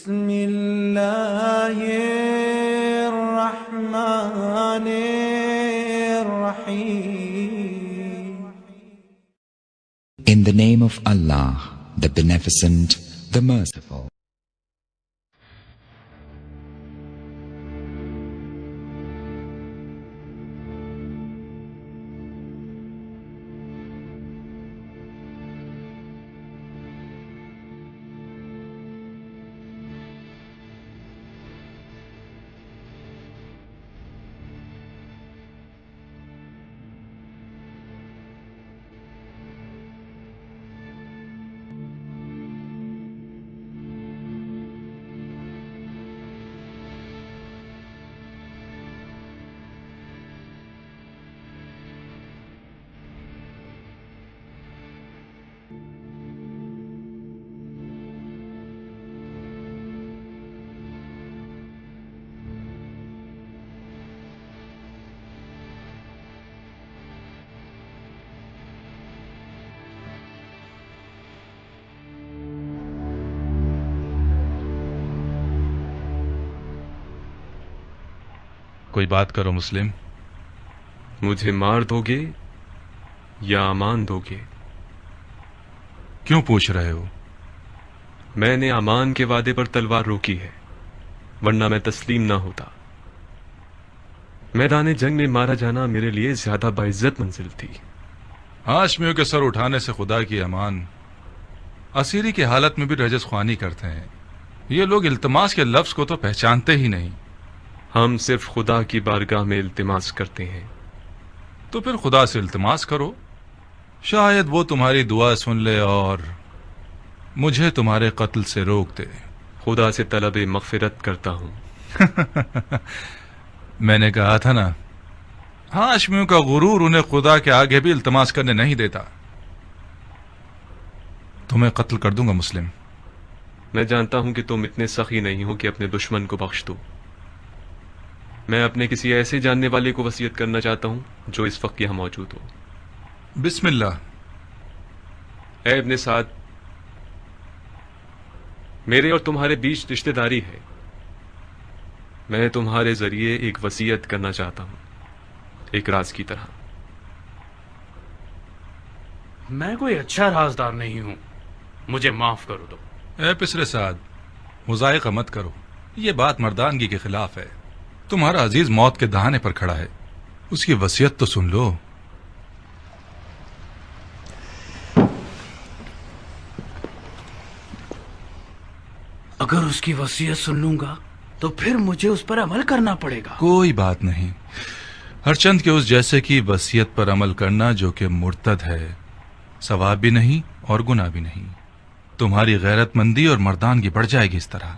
بسم الله الرحمن الرحيم. In the name of Allah, the Beneficent, the Merciful. کوئی بات کرو مسلم. مجھے مار دو گے یا امان دو گے؟ کیوں پوچھ رہے ہو؟ میں نے امان کے وعدے پر تلوار روکی ہے، ورنہ میں تسلیم نہ ہوتا. میدان جنگ میں مارا جانا میرے لیے زیادہ باعزت منزل تھی. ہاشمیوں کے سر اٹھانے سے خدا کی امان. اسیری کی حالت میں بھی رجس خوانی کرتے ہیں. یہ لوگ التماس کے لفظ کو تو پہچانتے ہی نہیں. ہم صرف خدا کی بارگاہ میں التماس کرتے ہیں. تو پھر خدا سے التماس کرو، شاید وہ تمہاری دعا سن لے اور مجھے تمہارے قتل سے روک دے. خدا سے طلب مغفرت کرتا ہوں. میں نے کہا تھا نا، ہاشمیوں کا غرور انہیں خدا کے آگے بھی التماس کرنے نہیں دیتا. تمہیں قتل کر دوں گا مسلم. میں جانتا ہوں کہ تم اتنے سخی نہیں ہو کہ اپنے دشمن کو بخش دو. میں اپنے کسی ایسے جاننے والے کو وصیت کرنا چاہتا ہوں جو اس وقت یہاں موجود ہو. بسم اللہ. اے ابن سعد، میرے اور تمہارے بیچ رشتہ داری ہے. میں تمہارے ذریعے ایک وصیت کرنا چاہتا ہوں، ایک راز کی طرح. میں کوئی اچھا رازدار نہیں ہوں، مجھے معاف کرو دو. اے پسر سعد، مضائقہ مت کرو. یہ بات مردانگی کے خلاف ہے. تمہارا عزیز موت کے دہانے پر کھڑا ہے، اس کی وصیت تو سن لو. اگر اس کی وصیت سن لوں گا تو پھر مجھے اس پر عمل کرنا پڑے گا. کوئی بات نہیں. ہر چند کے اس جیسے کی وصیت پر عمل کرنا جو کہ مرتد ہے، ثواب بھی نہیں اور گناہ بھی نہیں. تمہاری غیرت مندی اور مردانگی بڑھ جائے گی اس طرح.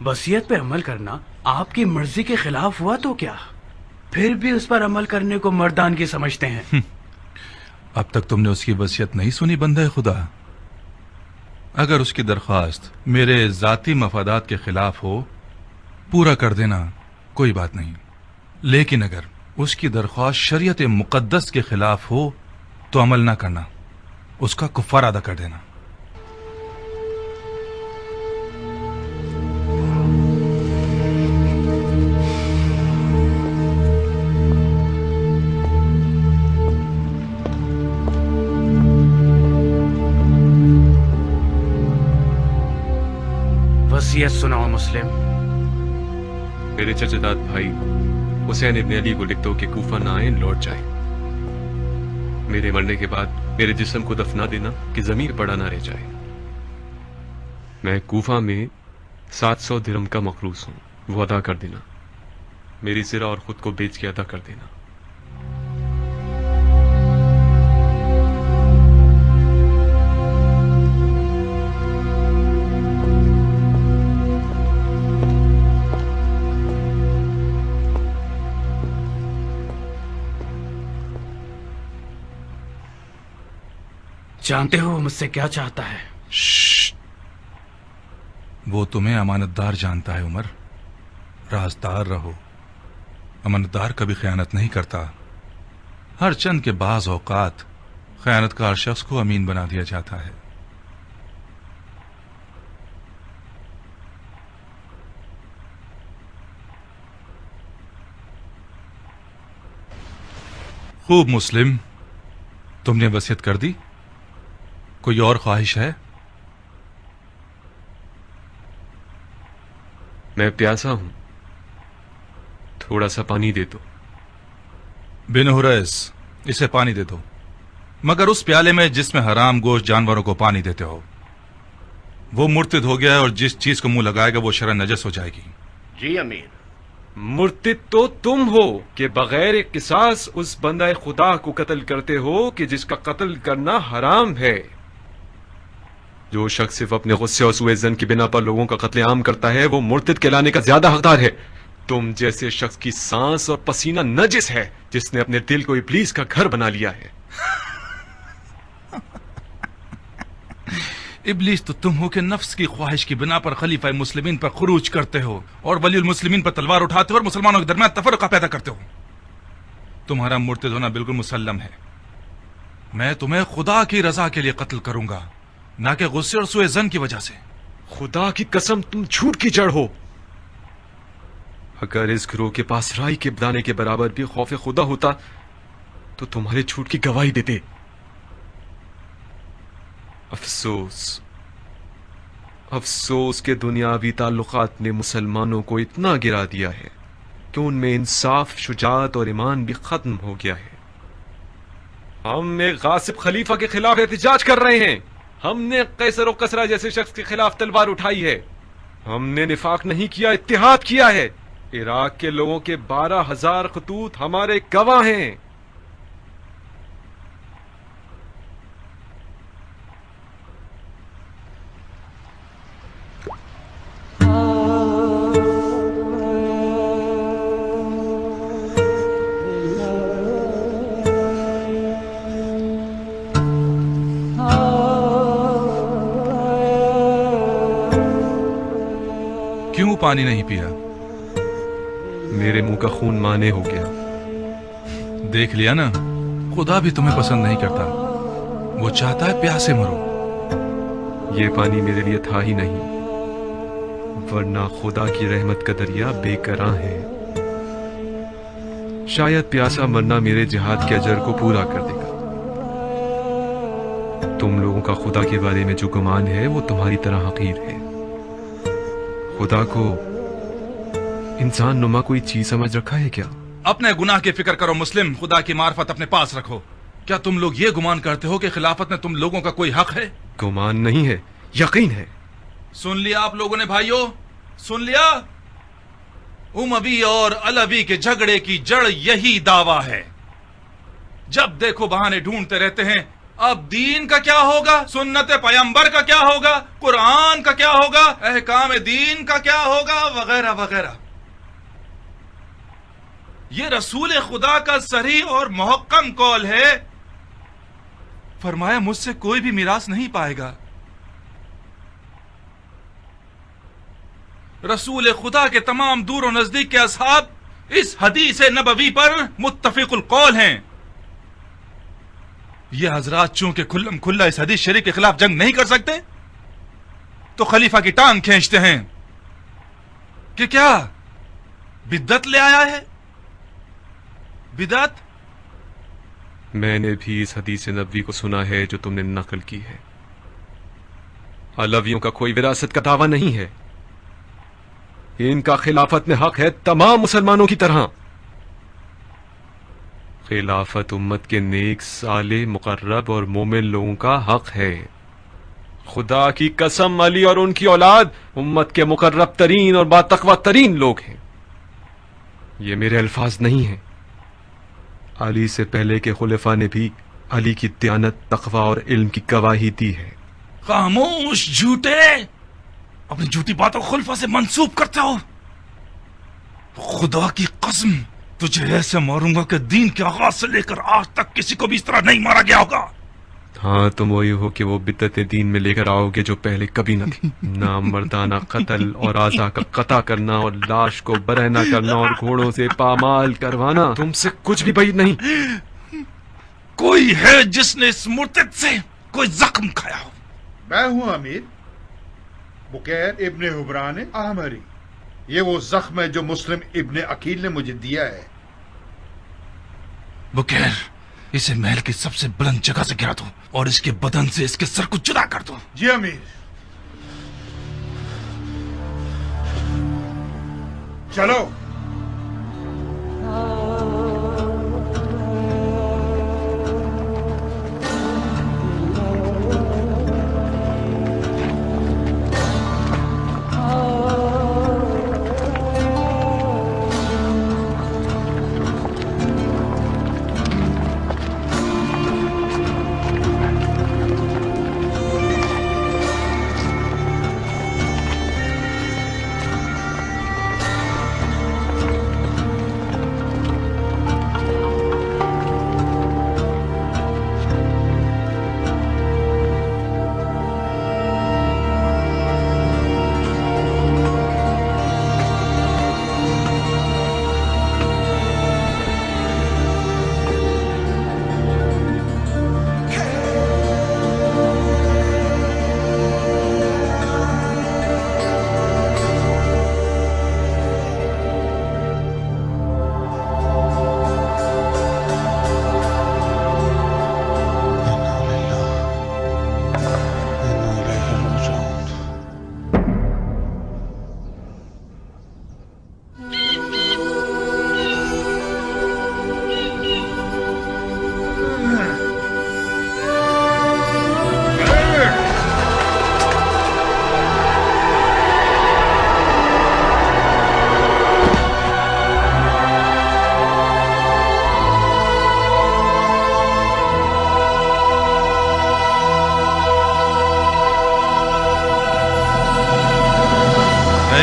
وصیت پہ عمل کرنا آپ کی مرضی کے خلاف ہوا تو کیا؟ پھر بھی اس پر عمل کرنے کو مردانگی سمجھتے ہیں. اب تک تم نے اس کی وصیت نہیں سنی بندہ خدا. اگر اس کی درخواست میرے ذاتی مفادات کے خلاف ہو، پورا کر دینا، کوئی بات نہیں. لیکن اگر اس کی درخواست شریعت مقدس کے خلاف ہو تو عمل نہ کرنا، اس کا کفارہ ادا کر دینا. وصیت سناؤ مسلم. میرے چچا داد بھائی حسین ابن علی کو لکھ دو کہ کوفہ نہ آئیں، لوٹ جائیں. میرے مرنے کے بعد میرے جسم کو دفنا دینا کہ ضمیر پڑا نہ رہ جائے. میں کوفہ میں 700 درہم کا مقروض ہوں، وہ ادا کر دینا. میری زرہ اور خود کو بیچ کے ادا کر دینا. جانتے ہو وہ مجھ سے کیا چاہتا ہے؟ وہ تمہیں امانت دار جانتا ہے عمر. رازدار رہو. امانت دار کبھی خیانت نہیں کرتا. ہر چند کے بعض اوقات خیانت کار شخص کو امین بنا دیا جاتا ہے. خوب مسلم، تم نے وصیت کر دی؟ کوئی اور خواہش ہے؟ میں پیاسا ہوں، تھوڑا سا پانی دے دو۔ بن حریث، اسے پانی دے دو، مگر اس پیالے میں جس میں حرام گوشت جانوروں کو پانی دیتے ہو۔ وہ مرتد ہو گیا ہے اور جس چیز کو منہ لگائے گا وہ شرعاً نجس ہو جائے گی۔ جی امیر۔ مرتد تو تم ہو کہ بغیر قصاص اس بندہ خدا کو قتل کرتے ہو کہ جس کا قتل کرنا حرام ہے۔ جو شخص صرف اپنے غصے اور سوء ظن کی بنا پر لوگوں کا قتل عام کرتا ہے وہ مرتد کہلانے کا زیادہ حقدار ہے۔ تم جیسے شخص کی سانس اور پسینہ نجس ہے جس نے اپنے دل کو ابلیس کا گھر بنا لیا ہے۔ ابلیس تو تم ہو کہ نفس کی خواہش کی بنا پر خلیفہ مسلمین پر خروج کرتے ہو اور ولی المسلمین پر تلوار اٹھاتے ہو اور مسلمانوں کے درمیان تفرقہ پیدا کرتے ہو۔ تمہارا مرتد ہونا بالکل مسلم ہے۔ میں تمہیں خدا کی رضا کے لیے قتل کروں گا، نہ کہ غصے اور سوء ظن کی وجہ سے۔ خدا کی قسم تم جھوٹ کی جڑ ہو۔ اگر اس گروہ کے پاس رائی کے دانے کے برابر بھی خوف خدا ہوتا تو تمہارے جھوٹ کی گواہی دیتے۔ افسوس کہ دنیاوی تعلقات نے مسلمانوں کو اتنا گرا دیا ہے کہ ان میں انصاف، شجاعت اور ایمان بھی ختم ہو گیا ہے۔ ہم ایک غاصب خلیفہ کے خلاف احتجاج کر رہے ہیں۔ ہم نے قیصر و کسریٰ جیسے شخص کے خلاف تلوار اٹھائی ہے۔ ہم نے نفاق نہیں کیا، اتحاد کیا ہے۔ عراق کے لوگوں کے 12,000 خطوط ہمارے گواہ ہیں۔ کیوں پانی نہیں پیا؟ میرے منہ کا خون مانے ہو گیا۔ دیکھ لیا نا، خدا بھی تمہیں پسند نہیں کرتا، وہ چاہتا ہے پیاسے مرو۔ یہ پانی میرے لیے تھا ہی نہیں، ورنہ خدا کی رحمت کا دریا بے کراں ہے۔ شاید پیاسا مرنا میرے جہاد کے اجر کو پورا کر دے گا۔ تم لوگوں کا خدا کے بارے میں جو گمان ہے وہ تمہاری طرح حقیر ہے۔ خدا کو انسان نما کوئی چیز سمجھ رکھا ہے کیا؟ اپنے گناہ کی فکر کرو مسلم، خدا کی معرفت اپنے پاس رکھو۔ کیا تم لوگ یہ گمان کرتے ہو کہ خلافت میں تم لوگوں کا کوئی حق ہے؟ گمان نہیں ہے، یقین ہے۔ سن لیا آپ لوگوں نے بھائیوں، سن لیا؟ اموی اور علوی کے جھگڑے کی جڑ یہی دعویٰ ہے۔ جب دیکھو بہانے ڈھونڈتے رہتے ہیں، اب دین کا کیا ہوگا، سنت پیغمبر کا کیا ہوگا، قرآن کا کیا ہوگا، احکام دین کا کیا ہوگا، وغیرہ وغیرہ۔ یہ رسول خدا کا صریح اور محکم قول ہے، فرمایا مجھ سے کوئی بھی میراث نہیں پائے گا۔ رسول خدا کے تمام دور و نزدیک کے اصحاب اس حدیث نبوی پر متفق القول ہیں۔ یہ حضرات چونکہ کھلم کھلا اس حدیث شریف کے خلاف جنگ نہیں کر سکتے تو خلیفہ کی ٹانگ کھینچتے ہیں کہ کیا بدعت لے آیا ہے۔ بدعت؟ میں نے بھی اس حدیث نبوی کو سنا ہے جو تم نے نقل کی ہے۔ علویوں کا کوئی وراثت کا دعویٰ نہیں ہے، ان کا خلافت میں حق ہے تمام مسلمانوں کی طرح۔ خلافت امت کے نیک، صالح، مقرب اور مومن لوگوں کا حق ہے۔ خدا کی قسم علی اور ان کی اولاد امت کے مقرب ترین اور باتقوی ترین لوگ ہیں۔ یہ میرے الفاظ نہیں ہیں، علی سے پہلے کے خلفاء نے بھی علی کی دیانت، تقوی اور علم کی گواہی دی ہے۔ خاموش جھوٹے، اپنی جھوٹی باتوں کو خلفاء سے منسوب کرتے ہو۔ خدا کی قسم تجھے ایسے ماروں گا کہ دین کے آغاز سے لے کر آج تک کسی کو بھی اس طرح نہیں مارا گیا ہوگا۔ ہاں تم وہی ہو کہ وہ بدعتیں دین میں لے کر آؤ گے جو پہلے کبھی نہ تھی۔ نامردانہ قتل اور اعضاء کا قطع کرنا اور لاش کو برہنہ کرنا اور گھوڑوں سے پامال کروانا تم سے کچھ بھی بعید نہیں۔ کوئی ہے جس نے اس مرتد سے کوئی زخم کھایا ہو؟ میں ہوں امیر، بکیر ابن حبران احمری۔ یہ وہ زخم ہے جو مسلم ابن عقیل نے مجھے دیا ہے۔ بکیر اسے محل کی سب سے بلند جگہ سے گرا دو اور اس کے بدن سے اس کے سر کو جدا کر دو. جی امیر. چلو.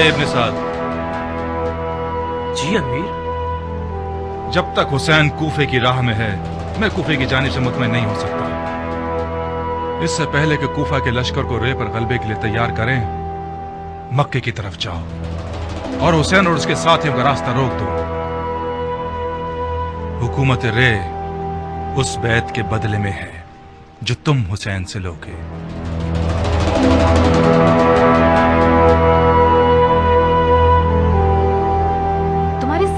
ابن سعد. جی امیر. جب تک حسین کوفے کی راہ میں ہے میں کوفے کی جانب سے مطمئن نہیں ہو سکتا. اس سے پہلے کہ کوفہ کے لشکر کو رے پر غلبے کے لیے تیار کریں مکے کی طرف جاؤ اور حسین اور اس کے ساتھیوں کا راستہ روک دو. حکومت رے اس بیعت کے بدلے میں ہے جو تم حسین سے لوگے.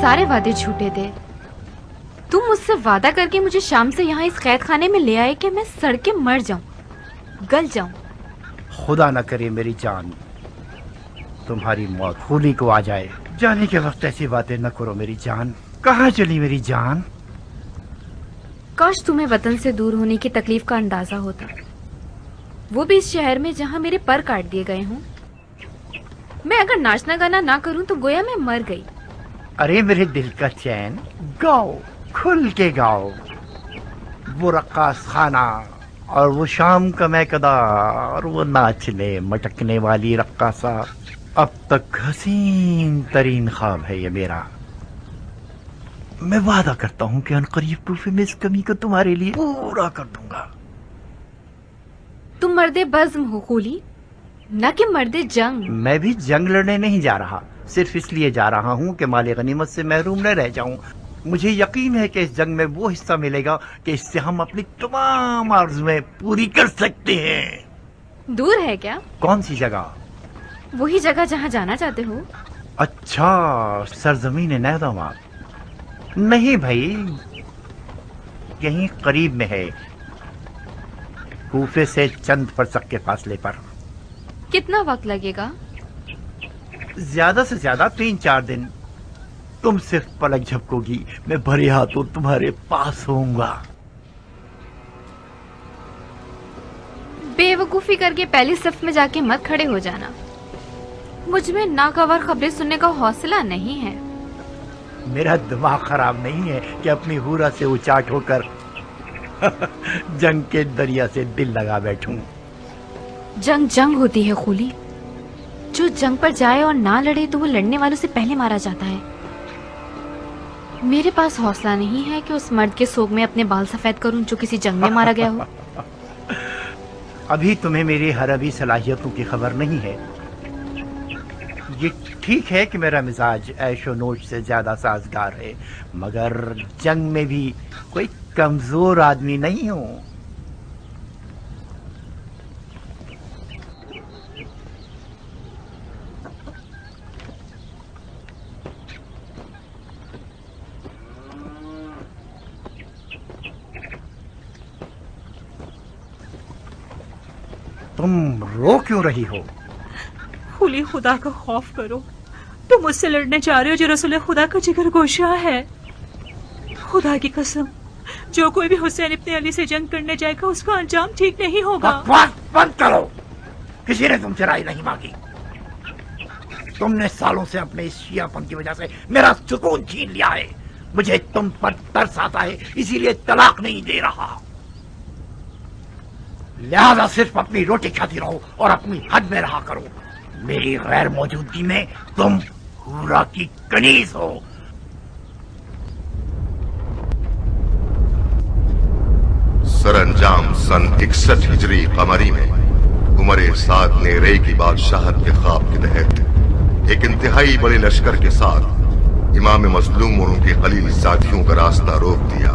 سارے وعدے جھوٹے تھے. تم مجھ سے وعدہ کر کے مجھے شام سے یہاں اس قید خانے میں لے آئے کہ میں سڑ کے مر جاؤں, گل جاؤں. خدا نہ کرے میری جان تمہاری موت خولی کو آ جائے. جانے کے وقت ایسی باتیں نہ کرو میری جان. کہاں چلی میری جان؟ کاش تمہیں وطن سے دور ہونے کی تکلیف کا اندازہ ہوتا, وہ بھی اس شہر میں جہاں میرے پر کاٹ دیے گئے ہوں. میں اگر ناچنا گانا نہ کروں تو گویا میں مر گئی. ارے میرے دل کا چین, گاؤ, کھل کے گاؤ. وہ رقاص خانہ اور وہ شام کا میکدہ اور وہ ناچنے مٹکنے والی رقاصہ اب تک حسین ترین خواب ہے یہ میرا. میں وعدہ کرتا ہوں کہ عنقریب کوفے میں اس کمی کو تمہارے لیے پورا کر دوں گا. تم مرد بزم ہو خولی, نہ کہ مرد جنگ. میں بھی جنگ لڑنے نہیں جا رہا, صرف اس لیے جا رہا ہوں کہ مال غنیمت سے محروم نہ رہ جاؤں. مجھے یقین ہے کہ اس جنگ میں وہ حصہ ملے گا کہ اس سے ہم اپنی تمام آرزویں پوری کر سکتے ہیں. دور ہے کیا؟ کون سی جگہ؟ وہی جگہ جہاں جانا چاہتے ہو. اچھا, سرزمین نیدامات. نہیں بھائی, یہیں قریب میں ہے, کوفے سے چند فرسخ کے فاصلے پر. کتنا وقت لگے گا؟ زیادہ سے زیادہ 3-4 دن. تم صرف پلک جھپکو گی, میں بھرے ہاتھوں تمہارے پاس ہوں گا. بے وقوفی کر کے پہلی صف میں جا کے مت کھڑے ہو جانا. مجھ میں ناگوار خبریں سننے کا حوصلہ نہیں ہے. میرا دماغ خراب نہیں ہے کہ اپنی حورا سے اچاٹ ہو کر جنگ کے دریا سے دل لگا بیٹھوں. جنگ جنگ ہوتی ہے خولی. جو جنگ پر جائے اور نہ لڑے تو وہ لڑنے والوں سے پہلے مارا جاتا ہے. میرے پاس حوصلہ نہیں ہے کہ اس مرد کے سوگ میں اپنے بال سفید کروں جو کسی جنگ میں مارا گیا ہو. ابھی تمہیں میری حربی صلاحیتوں کی خبر نہیں ہے. یہ ٹھیک ہے کہ میرا مزاج عیش و نوش سے زیادہ سازگار ہے, مگر جنگ میں بھی کوئی کمزور آدمی نہیں ہوں. तुम रो क्यों रही हो? खुली खुदा का खौफ करो, तुम मुझसे लड़ने जा रहे हो जो रसूल खुदा का जिगर गोशा है। खुदा की कसम, जो कोई भी हुसैन इब्ने अली से जंग करने जाएगा उसका अंजाम ठीक नहीं होगा। बकवास बंद करो, किसी ने तुमसे राय नहीं मांगी। तुमने सालों से अपने इस शियापन की वजह से मेरा सुकून छीन लिया है। मुझे तुम पर तरस आता है, इसीलिए तलाक नहीं दे रहा। लिहाजा सिर्फ अपनी रोटी खाती रहो और अपनी हद में रहा करो। मेरी गैर मौजूदगी में तुम हुरा की कनीज हो। सरअंजाम सन 61 हिजरी कमरी में उमर साद ने रे की बादशाहत के ख्वाब के तहत एक इंतहाई बड़े लश्कर के साथ इमाम मजलूम और उनके खलील साथियों का रास्ता रोक दिया।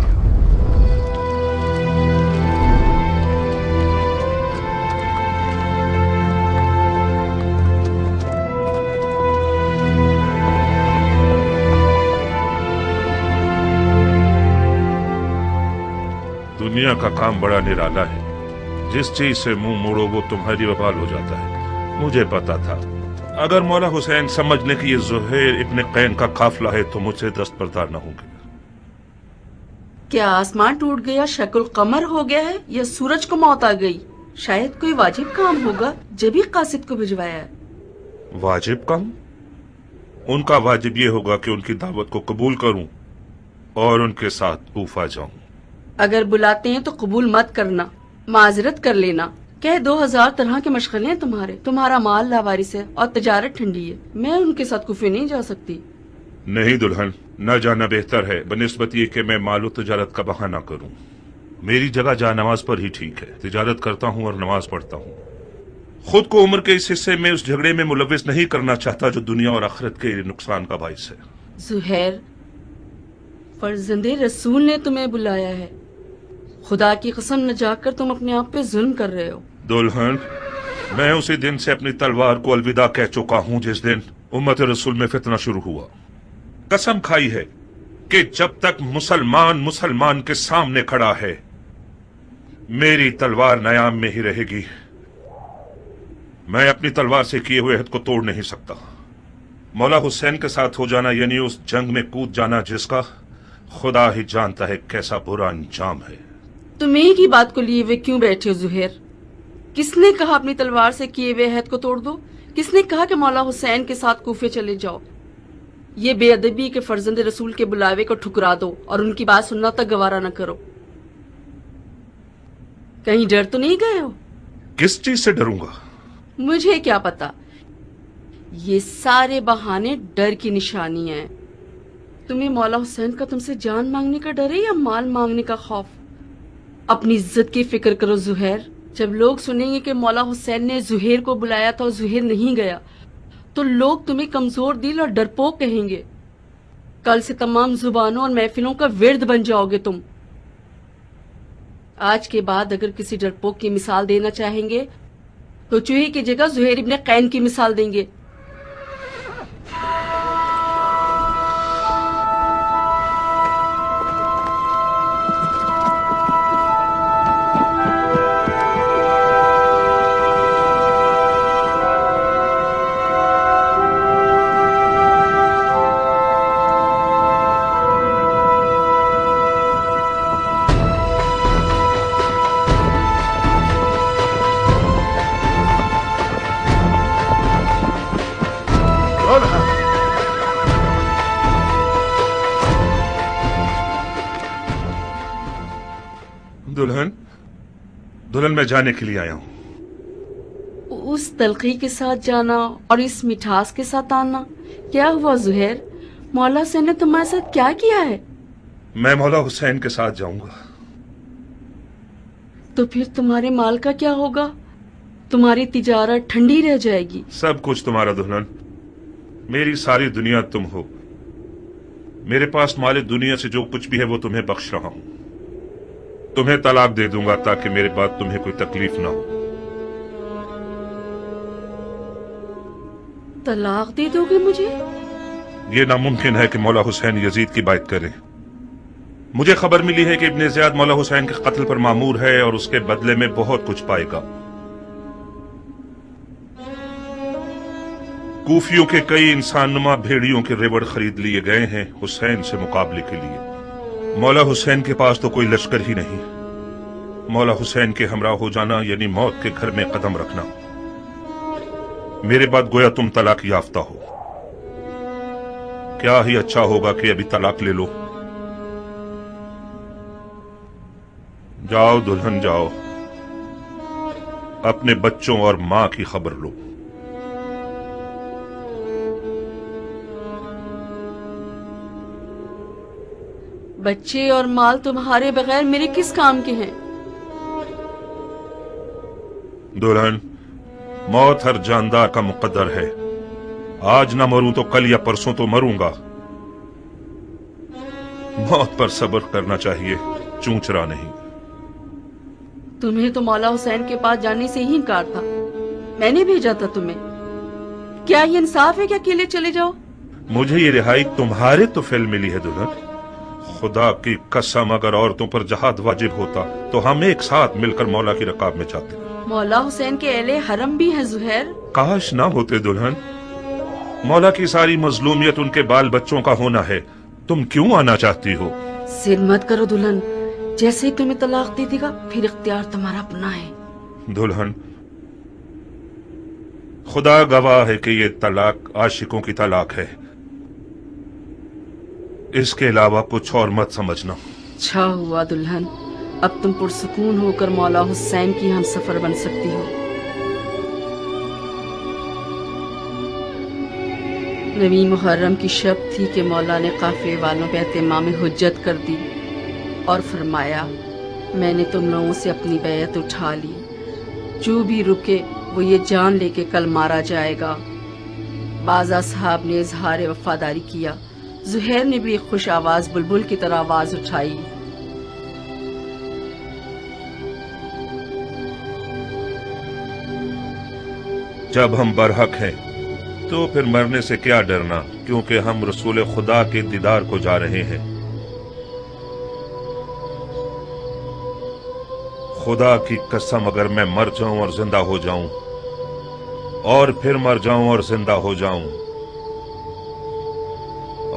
दुनिया का काम बड़ा निराला है, जिस चीज से मुंह मोड़ो वो तुम्हारी वबाल हो जाता है। मुझे पता था अगर मौला हुसैन समझ ले कि ये ज़ुहैर इब्ने कैन का काफिला है तो मुझसे दस्तबरदार न होंगे। क्या आसमान टूट गया, शक्ल कमर हो गया है, या सूरज को मौत आ गई? शायद कोई वाजिब काम होगा जब ही कासिद को भिजवाया है। वाजिब काम? उनका वाजिब ये होगा कि उनकी दावत को कबूल करूं और उनके साथ कूफा जाऊं। अगर बुलाते हैं तो कबूल मत करना, माजरत कर लेना। कह 2000 तरह के मशगले हैं तुम्हारे, तुम्हारा माल लावारिस है और तजारत ठंडी है। मैं उनके साथ कुफे नहीं जा सकती। नहीं दुल्हन, न जाना बेहतर है बनिस्बत ये कि मैं मालो तजारत का बहाना करूं। मेरी जगह जा नमाज पर ही ठीक है। तिजारत करता हूं और नमाज पढ़ता हूं। खुद को उम्र के इस हिस्से में उस झगड़े में मुलविस नहीं करना चाहता जो दुनिया और आखिरत के नुकसान का बाइस है। ज़ुहैर, फर्जंदे रसूल ने तुम्हें बुलाया है। खुदा की कसम न जाकर तुम अपने आप पे जुल्म कर रहे हो। दुल्हन, मैं उसी दिन से अपनी तलवार को अलविदा कह चुका हूं जिस दिन उम्मत रसूल में फितना शुरू हुआ। कसम खाई है कि जब तक मुसलमान मुसलमान के सामने खड़ा है मेरी तलवार नयाम में ही रहेगी। मैं अपनी तलवार से किए हुए हद को तोड़ नहीं सकता। मौला हुसैन के साथ हो जाना यानी उस जंग में कूद जाना जिसका खुदा ही जानता है कैसा बुरा अंजाम है। तुम एक ही बात को लिए हुए क्यों बैठे हो ज़ुहैर? किसने कहा अपनी तलवार से किए हुए अहद को तोड़ दो? किसने कहा कि मौला हुसैन के साथ कूफे चले जाओ? ये बेअदबी के फर्जंद रसूल के बुलावे को ठुकरा दो और उनकी बात सुनना तक गवारा न करो। कहीं डर तो नहीं गए हो? किस चीज से डरूंगा? मुझे क्या पता। ये सारे बहाने डर की निशानियां हैं। तुम्हें मौला हुसैन का तुमसे जान मांगने का डर है या माल मांगने का खौफ? अपनी इज्जत की फिक्र करो ज़ुहैर। जब लोग सुनेंगे कि मौला हुसैन ने ज़ुहैर को बुलाया था और ज़ुहैर नहीं गया तो लोग तुम्हें कमजोर दिल और डरपोक कहेंगे। कल से तमाम जुबानों और महफिलों का विर्द बन जाओगे तुम। आज के बाद अगर किसी डरपोक की मिसाल देना चाहेंगे तो चूहे की जगह ज़ुहैर इब्ने कैन की मिसाल देंगे। दुल्हन मैं जाने के लिए आया हूँ। उस तलखी के साथ जाना और इस मिठास के साथ आना, क्या हुआ ज़ुहैर? मौला हुसैन ने तुम्हारे साथ क्या किया है? मैं मौला हुसैन के साथ जाऊंगा। तो फिर तुम्हारे माल का क्या होगा? तुम्हारी तिजारत ठंडी रह जाएगी। सब कुछ तुम्हारा दुल्हन। मेरी सारी दुनिया तुम हो। मेरे पास माले दुनिया से जो कुछ भी है वो तुम्हें बख्श रहा हूँ। तुम्हें तलाक दे दूंगा ताकि मेरे बाद तुम्हें कोई तकलीफ ना हो। तलाक दे दोगे मुझे? ये नामुमकिन है कि मौला हुसैन यजीद की बात करें। मुझे खबर मिली है कि इब्ने ज़ियाद मौला हुसैन के कत्ल पर मामूर है और उसके बदले में बहुत कुछ पाएगा। کوفیوں کے کئی انسان نما بھیڑیوں کے ریوڑ خرید لیے گئے ہیں حسین سے مقابلے کے لیے۔ مولا حسین کے پاس تو کوئی لشکر ہی نہیں۔ مولا حسین کے ہمراہ ہو جانا یعنی موت کے گھر میں قدم رکھنا۔ میرے بعد گویا تم طلاق یافتہ ہو۔ کیا ہی اچھا ہوگا کہ ابھی طلاق لے لو۔ جاؤ دلہن جاؤ، اپنے بچوں اور ماں کی خبر لو۔ بچے اور مال تمہارے بغیر میرے کس کام کے ہیں؟ دلہن، موت ہر جاندار کا مقدر ہے۔ آج نہ مروں تو کل یا پرسوں تو مروں گا۔ موت پر صبر کرنا چاہیے، چونچرا نہیں۔ تمہیں تو مولا حسین کے پاس جانے سے ہی انکار تھا، میں نے بھیجا تھا تمہیں۔ کیا یہ انصاف ہے کہ اکیلے چلے جاؤ؟ مجھے یہ رہائی تمہارے تو فعل ملی ہے دلہن۔ خدا کی قسم اگر عورتوں پر جہاد واجب ہوتا تو ہم ایک ساتھ مل کر مولا کی رکاب میں جاتے۔ مولا حسین کے اہل حرم بھی ہیں زہیر۔ کاش نہ ہوتے دلہن۔ مولا کی ساری مظلومیت ان کے بال بچوں کا ہونا ہے، تم کیوں آنا چاہتی ہو؟ ضد مت کرو دلہن، جیسے ہی تمہیں طلاق دے دے گا پھر اختیار تمہارا اپنا ہے۔ دلہن، خدا گواہ ہے کہ یہ طلاق عاشقوں کی طلاق ہے، اس کے علاوہ کچھ اور مت سمجھنا۔ اچھا ہوا دلہن، اب تم پرسکون ہو کر مولا حسین کی ہم سفر بن سکتی ہو۔ نویں محرم کی شب تھی کہ مولا نے قافلے والوں پہ اہتمام حجت کر دی اور فرمایا، میں نے تم لوگوں سے اپنی بیعت اٹھا لی، جو بھی رکے وہ یہ جان لے کے کل مارا جائے گا۔ بعض اصحاب نے اظہار وفاداری کیا، زہیر نے بھی ایک خوش آواز بلبل کی طرح آواز اٹھائی، جب ہم برحق ہیں تو پھر مرنے سے کیا ڈرنا، کیونکہ ہم رسول خدا کے دیدار کو جا رہے ہیں۔ خدا کی قسم اگر میں مر جاؤں اور زندہ ہو جاؤں اور پھر مر جاؤں اور زندہ ہو جاؤں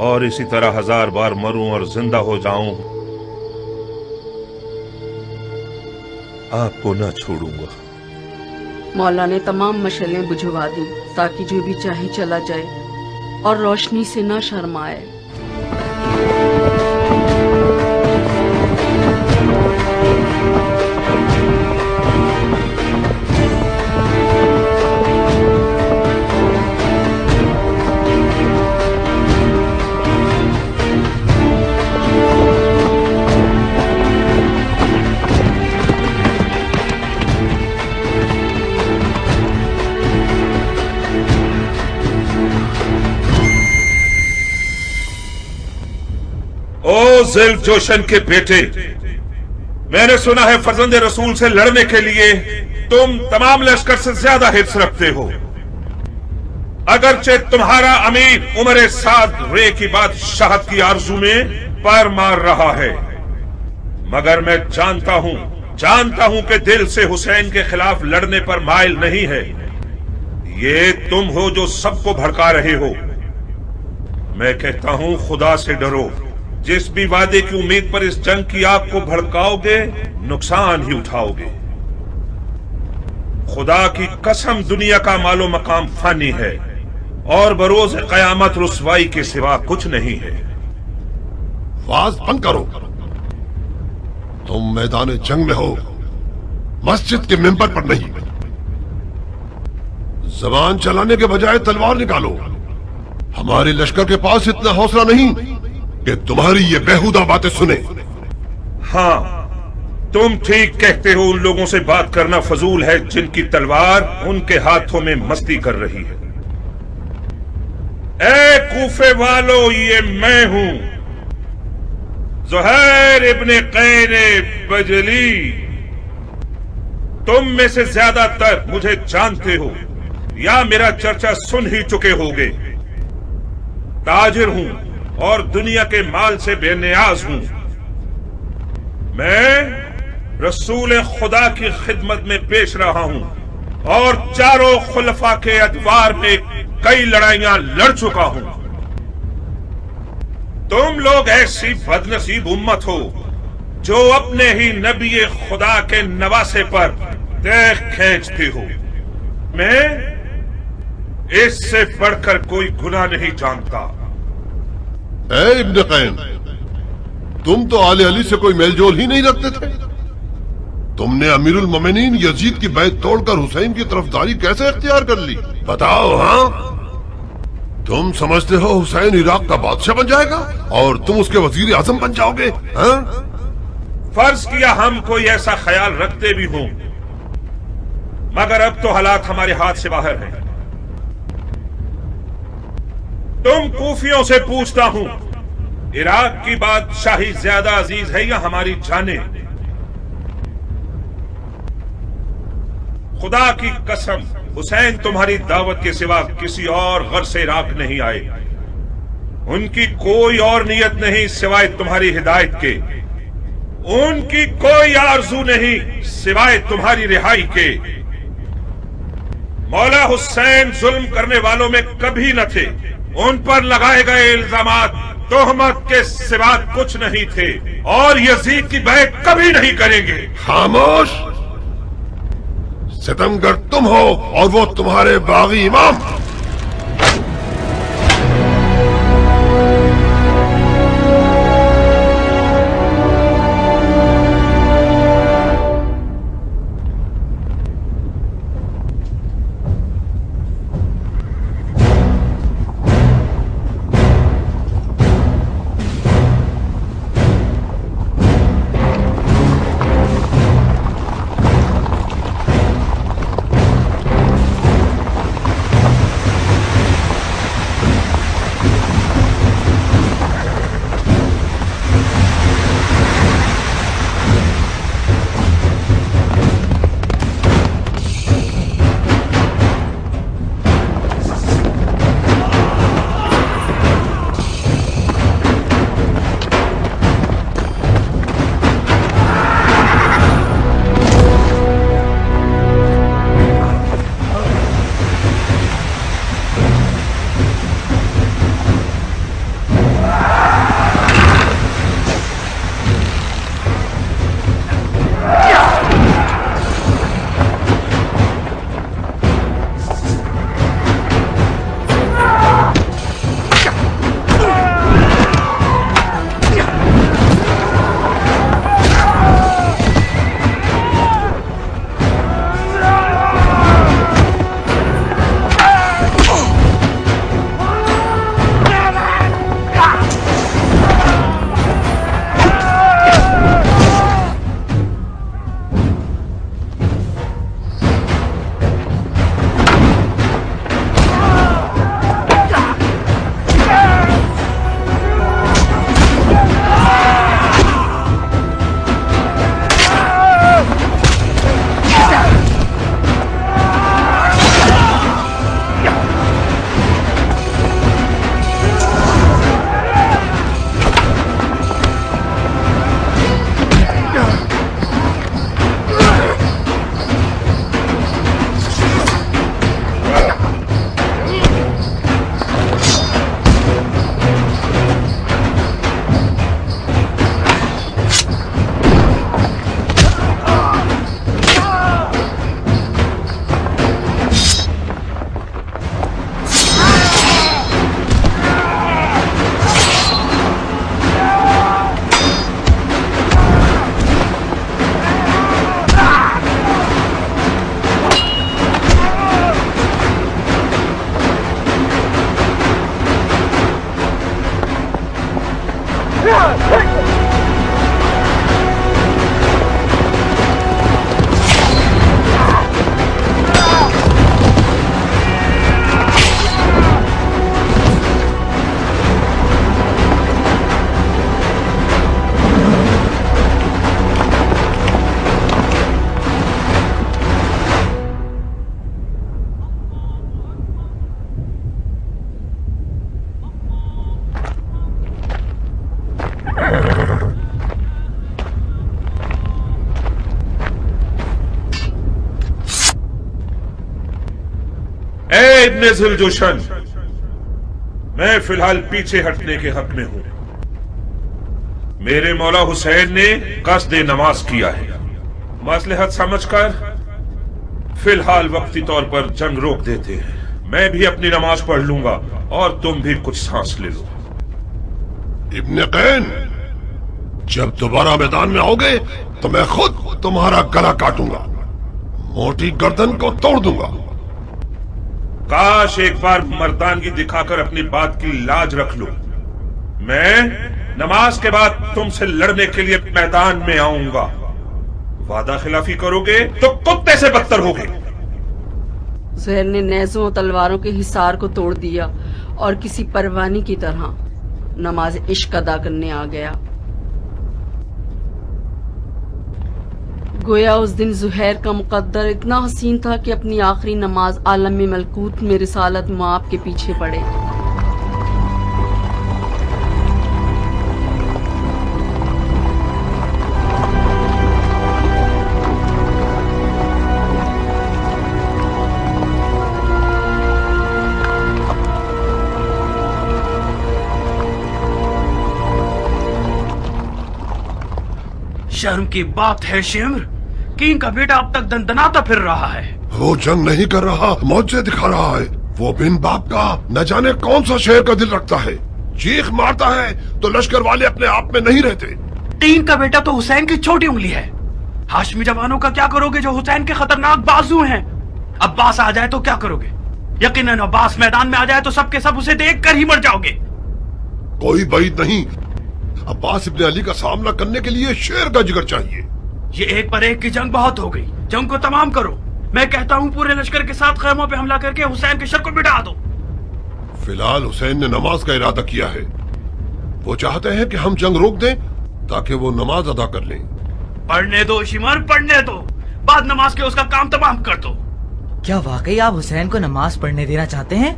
اور اسی طرح 1000 بار مروں اور زندہ ہو جاؤں، آپ کو نہ چھوڑوں گا۔ مولا نے تمام مشعلیں بجھوا دی تاکہ جو بھی چاہے چلا جائے اور روشنی سے نہ شرمائے۔ او ذیل جوشن کے بیٹے، میں نے سنا ہے فرزند رسول سے لڑنے کے لیے تم تمام لشکر سے زیادہ حرص رکھتے ہو۔ اگرچہ تمہارا امیر عمر سعد رے کی بادشاہت کی آرزو میں پیر مار رہا ہے، مگر میں جانتا ہوں کہ دل سے حسین کے خلاف لڑنے پر مائل نہیں ہے۔ یہ تم ہو جو سب کو بھڑکا رہے ہو۔ میں کہتا ہوں خدا سے ڈرو، جس بھی وعدے کی امید پر اس جنگ کی آگ کو بھڑکاؤ گے نقصان ہی اٹھاؤ گے۔ خدا کی قسم دنیا کا مال و مقام فانی ہے اور بروز قیامت رسوائی کے سوا کچھ نہیں ہے۔ واز بند کرو، تم میدان جنگ میں ہو، مسجد کے ممبر پر نہیں۔ زبان چلانے کے بجائے تلوار نکالو۔ ہمارے لشکر کے پاس اتنا حوصلہ نہیں کہ تمہاری یہ بیہودہ باتیں سنے۔ ہاں، تم ٹھیک کہتے ہو، ان لوگوں سے بات کرنا فضول ہے جن کی تلوار ان کے ہاتھوں میں مستی کر رہی ہے۔ اے کوفے والو، یہ میں ہوں، زہیر ابن قیر بجلی۔ تم میں سے زیادہ تر مجھے جانتے ہو یا میرا چرچا سن ہی چکے ہوگے۔ تاجر ہوں اور دنیا کے مال سے بے نیاز ہوں۔ میں رسول خدا کی خدمت میں پیش رہا ہوں اور چاروں خلفاء کے ادوار میں कई लड़ाइयां लड़ चुका हूं। तुम लोग ऐसी बदनसीब उम्मत हो जो अपने ही नबी खुदा के नवासे पर देख खींचती हो। मैं इससे बढ़कर कोई गुनाह नहीं जानता। ए इब्न कैन, तुम तो आले अली से कोई मेलजोल ही नहीं रखते थे। तुमने अमीरुल मोमिनीन यजीद की बैत तोड़कर हुसैन की तरफदारी कैसे इख्तियार कर ली? बताओ। हाँ, तुम समझते हो हुसैन इराक का बादशाह बन जाएगा और तुम उसके वजीर आजम बन जाओगे? हाँ? फर्ज किया हम कोई ऐसा ख्याल रखते भी हों, मगर अब तो हालात हमारे हाथ से बाहर हैं। तुम कूफियों से पूछता हूं, इराक की बादशाही ज्यादा अजीज है या हमारी जाने? खुदा की कसम, हुसैन तुम्हारी दावत के सिवा किसी और गर्ज से इराक नहीं आए। उनकी कोई और नियत नहीं सिवाय तुम्हारी हिदायत के। उनकी कोई आरजू नहीं सिवाय तुम्हारी रिहाई के। मौला हुसैन जुल्म करने वालों में कभी न थे। उन पर लगाए गए इल्जामात तोहमत के सिवा कुछ नहीं थे और यजीद की बैत कभी नहीं करेंगे। खामोश! सितमगर तुम हो और वो तुम्हारे बागी इमाम। इब्ने ज़ुलजुशन, मैं फिलहाल पीछे हटने के हक में हूं। मेरे मौला हुसैन ने कस्द नमाज किया है। मसलहत समझकर फिलहाल वक्ती तौर पर जंग रोक देते हैं। मैं भी अपनी नमाज पढ़ लूंगा और तुम भी कुछ सांस ले लो। इब्ने कैन, जब दोबारा मैदान में आओगे तो मैं खुद तुम्हारा गला काटूंगा, मोटी गर्दन को तोड़ दूंगा। काश एक बार मर्दानगी दिखाकर अपनी बात की लाज रख लो। मैं नमाज के बाद तुमसे लड़ने के लिए मैदान में आऊंगा। वादा खिलाफी करोगे तो कुत्ते से बदतर होगे। ज़ुहैर ने नेज़ों और तलवारों के हिसार को तोड़ दिया और किसी परवानी की तरह नमाज इश्क अदा करने आ गया। गोया उस दिन ज़ुहैर का मुकद्दर इतना हसीन था कि अपनी आखिरी नमाज आलम में मलकूत में रिसालत मुआब के पीछे पड़े। शर्म की बात है शिम्र, किंग का बेटा अब तक दंदनाता फिर रहा है। वो जंग नहीं कर रहा, मौजे दिखा रहा है। वो बिन बाप का न जाने कौन सा शेर का दिल रखता है। चीख मारता है तो लश्कर वाले अपने आप में नहीं रहते। किंग का बेटा तो हुसैन की छोटी उंगली है। हाशमी जवानों का क्या करोगे जो हुसैन के खतरनाक बाजू हैं? अब्बास आ जाए तो क्या करोगे? यकीनन अब्बास मैदान में आ जाए तो सबके सब उसे देख कर ही मर जाओगे। कोई बैद नहीं, अब्बास इब्ने अली का सामना करने के लिए शेर का जिगर चाहिए। ये एक पर एक की जंग बहुत हो गई, जंग को तमाम करो। मैं कहता हूँ पूरे लश्कर के साथ खैमों पे हमला करके हुसैन के शर को मिटा दो। फिलहाल हुसैन ने नमाज का इरादा किया है। वो चाहते हैं कि हम जंग रोक दें ताकि वो नमाज अदा कर लें। पढ़ने दो शिमर, पढ़ने दो, बाद नमाज के उसका काम तमाम कर दो। क्या वाकई आप हुसैन को नमाज पढ़ने देना चाहते हैं?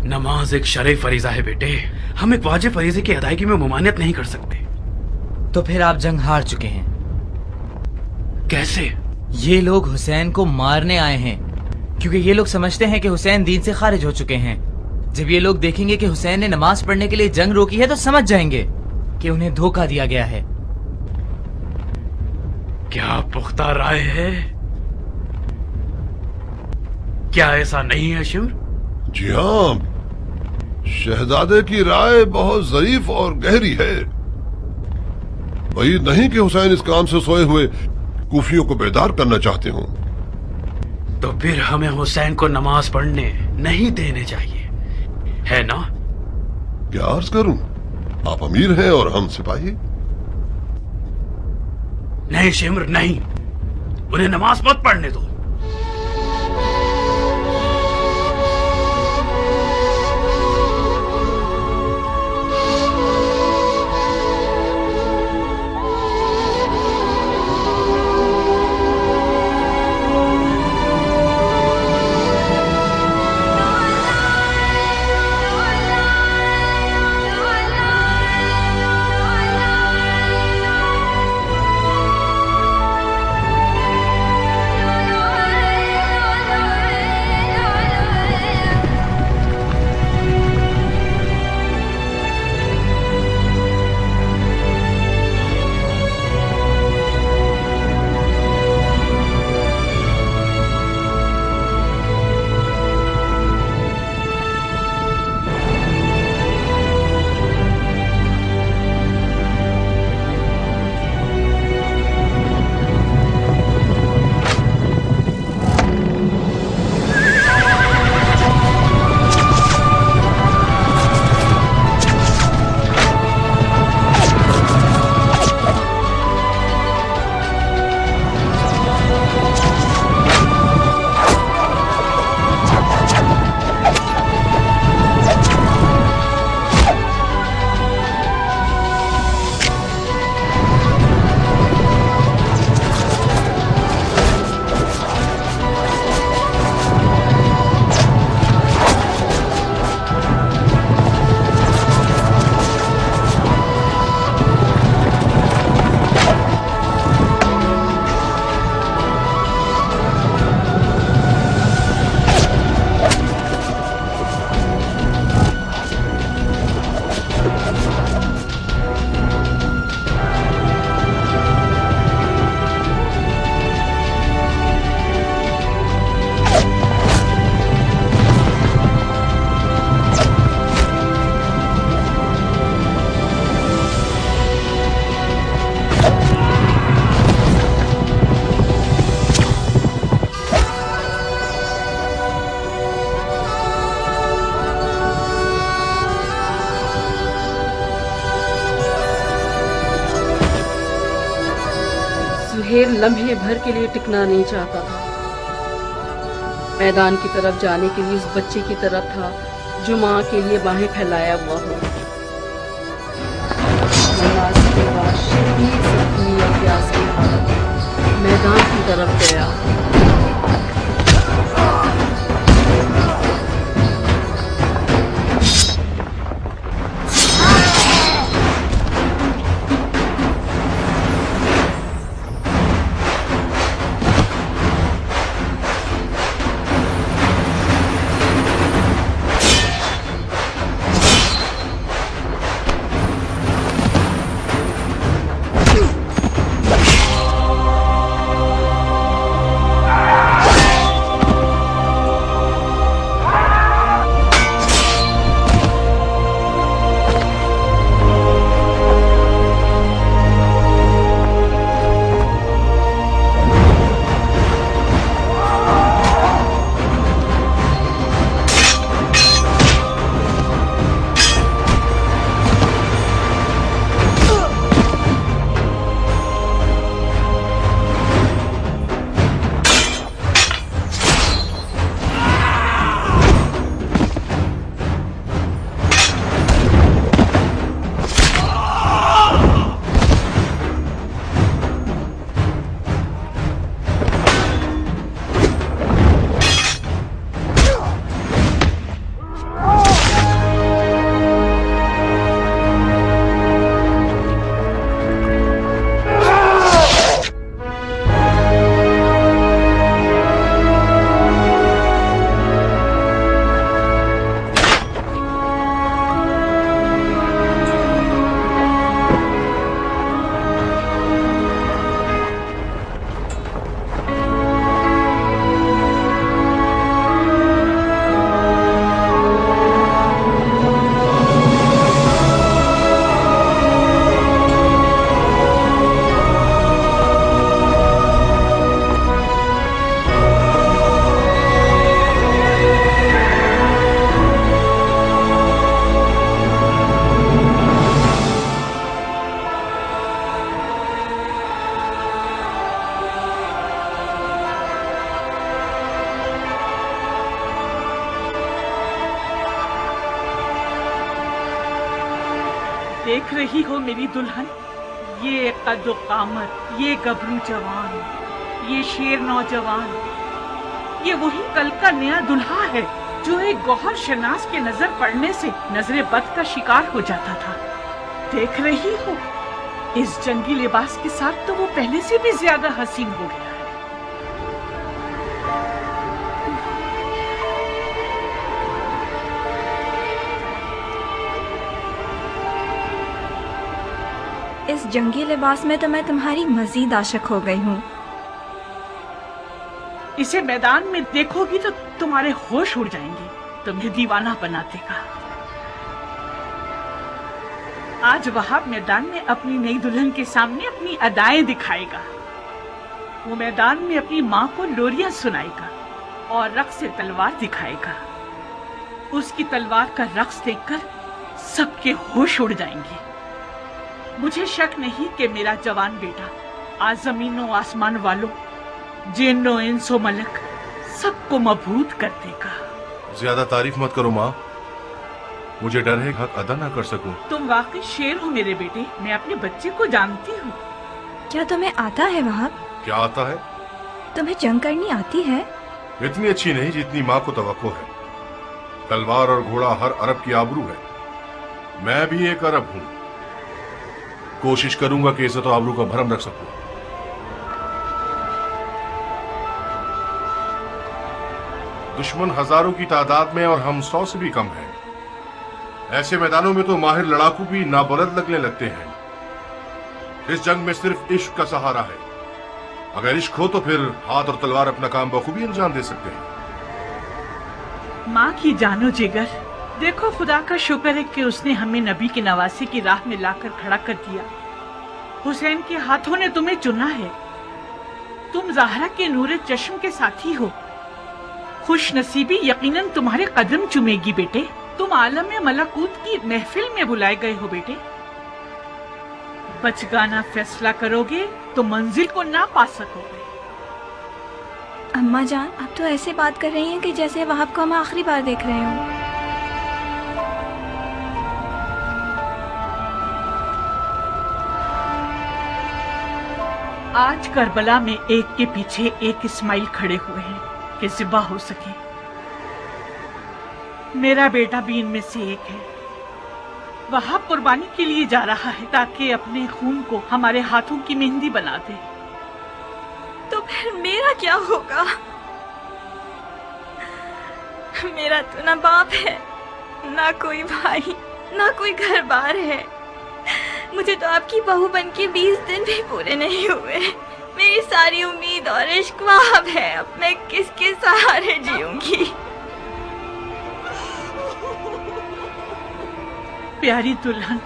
नमाज एक शरई फरीजा है बेटे, हम एक वाजिब फरीजे की अदायगी में मुमानियत नहीं कर सकते। तो फिर आप जंग हार चुके हैं। कैसे? ये लोग हुसैन को मारने आए हैं, क्योंकि ये लोग समझते हैं कि हुसैन दीन से खारिज हो चुके हैं। जब ये लोग देखेंगे कि हुसैन ने नमाज पढ़ने के लिए जंग रोकी है तो समझ जाएंगे कि उन्हें धोखा दिया गया है। क्या पुख्ता राय है? क्या ऐसा नहीं है शिम्र? जी हाँ, शहजादे की राय बहुत ज़रीफ और गहरी है। वही नहीं कि हुसैन इस काम से सोए हुए कूफियों को बेदार करना चाहते हों। तो फिर हमें हुसैन को नमाज पढ़ने नहीं देने चाहिए, है ना? क्या अर्ज करूं, आप अमीर हैं और हम सिपाही। नहीं शिम्र नहीं, उन्हें नमाज मत पढ़ने दो। सुहेल लम्हे भर के लिए टिकना नहीं चाहता था। मैदान की तरफ जाने के लिए उस बच्चे की तरफ था जो माँ के लिए बाहें फैलाया हुआ हो। नमाज के बाद शदीद जख्मी और प्यास की हालत में मैदान की तरफ गया। देख रही हो मेरी दुल्हन, ये कद्दो कामत, ये गबरू जवान, ये शेर नौजवान, ये वही कल का नया दुल्हा है जो एक गौहर शनास के नजर पड़ने से नजरे बद का शिकार हो जाता था। देख रही हो, इस जंगी लिबास के साथ तो वो पहले से भी ज्यादा हसीन हो गया। इस जंगी लिबास में तो मैं तुम्हारी मजीद आशिक हो गई हूँ। इसे मैदान में देखोगी तो तुम्हारे होश उड़ जाएंगे, तुम्हें दीवाना बना देगा। आज वहाब मैदान में अपनी नई दुल्हन के सामने अपनी अदाएं दिखाएगा। वो मैदान में अपनी माँ को लोरियां सुनाएगा और रक्स से तलवार दिखाएगा। उसकी तलवार का रक्स देखकर सबके होश उड़ जाएंगे। मुझे शक नहीं कि मेरा जवान बेटा आज जमीनों आसमान वालों, जिन्नो इंसो मलक सबको मबहूत कर देगा। ज्यादा तारीफ मत करो माँ, मुझे डर है हक अदा ना कर सकूं। तुम वाकई शेर हो मेरे बेटे, मैं अपने बच्चे को जानती हूँ। क्या तुम्हें आता है वहाब? क्या आता है? तुम्हें जंग करनी आती है? इतनी अच्छी नहीं जितनी माँ को तवक्को है। तलवार और घोड़ा हर अरब की आबरू है। मैं भी एक अरब हूँ। कोशिश करूंगा कि इज्जत और आबरू का भरम रख सकूं। दुश्मन हजारों की तादाद में और हम 100 से भी कम हैं। ऐसे मैदानों में तो माहिर लड़ाकू भी नाबलद लगने लगते हैं। इस जंग में सिर्फ इश्क का सहारा है। अगर इश्क हो तो फिर हाथ और तलवार अपना काम बखूबी अंजाम दे सकते हैं। माँ की जानो जिगर, देखो खुदा का शुक्र है कि उसने हमें नबी की नवासी की राह में लाकर खड़ा कर दिया। हुसैन के हाथों ने तुम्हें चुना है। तुम ज़हरा के नूरे चश्म के साथी हो। खुश नसीबी यकीनन तुम्हारे कदम चुमेगी बेटे। तुम आलम मलकूत की महफिल में बुलाए गए हो बेटे। बचगाना फैसला करोगे तो मंजिल को ना पा सकोगे। अम्मा जान, आप तो ऐसे बात कर रही हैं कि जैसे वहाब को हम आखिरी बार देख रहे हों। आज करबला में एक के पीछे एक इस्माइल खड़े हुए हैं कि ज़िबा हो सके। मेरा बेटा भी इनमें से एक है। वहाब कुर्बानी के लिए जा रहा है ताकि अपने खून को हमारे हाथों की मेहंदी बना दे। तो फिर मेरा क्या होगा? मेरा तो ना बाप है, ना कोई भाई, ना कोई घर बार है। मुझे तो आपकी बहू बन के 20 दिन भी पूरे नहीं हुए। मेरी सारी उम्मीद और इश्क वहाब है। अब मैं किसके सहारे जीऊंगी? प्यारी दुल्हन,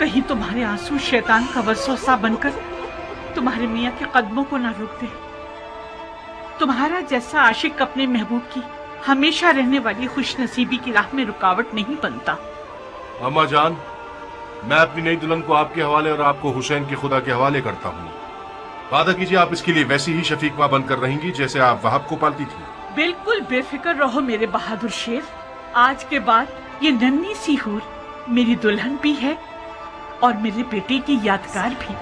कहीं तुम्हारे आंसू शैतान का वसवसा बनकर तुम्हारे मियाँ के कदमों को ना रोक दे। तुम्हारा जैसा आशिक अपने महबूब की हमेशा रहने वाली खुशनसीबी की राह में रुकावट नहीं बनता। अम्मा जान, मैं अपनी नई दुल्हन को आपके हवाले और आपको हुसैन के खुदा के हवाले करता हूँ। वादा कीजिए आप इसके लिए वैसी ही शफीक माँ बनकर रहेंगी जैसे आप वहाब को पालती थी। बिल्कुल बेफिक्र रहो मेरे बहादुर शेर। आज के बाद ये नन्ही सी हूर मेरी दुल्हन भी है और मेरे बेटे की यादगार भी।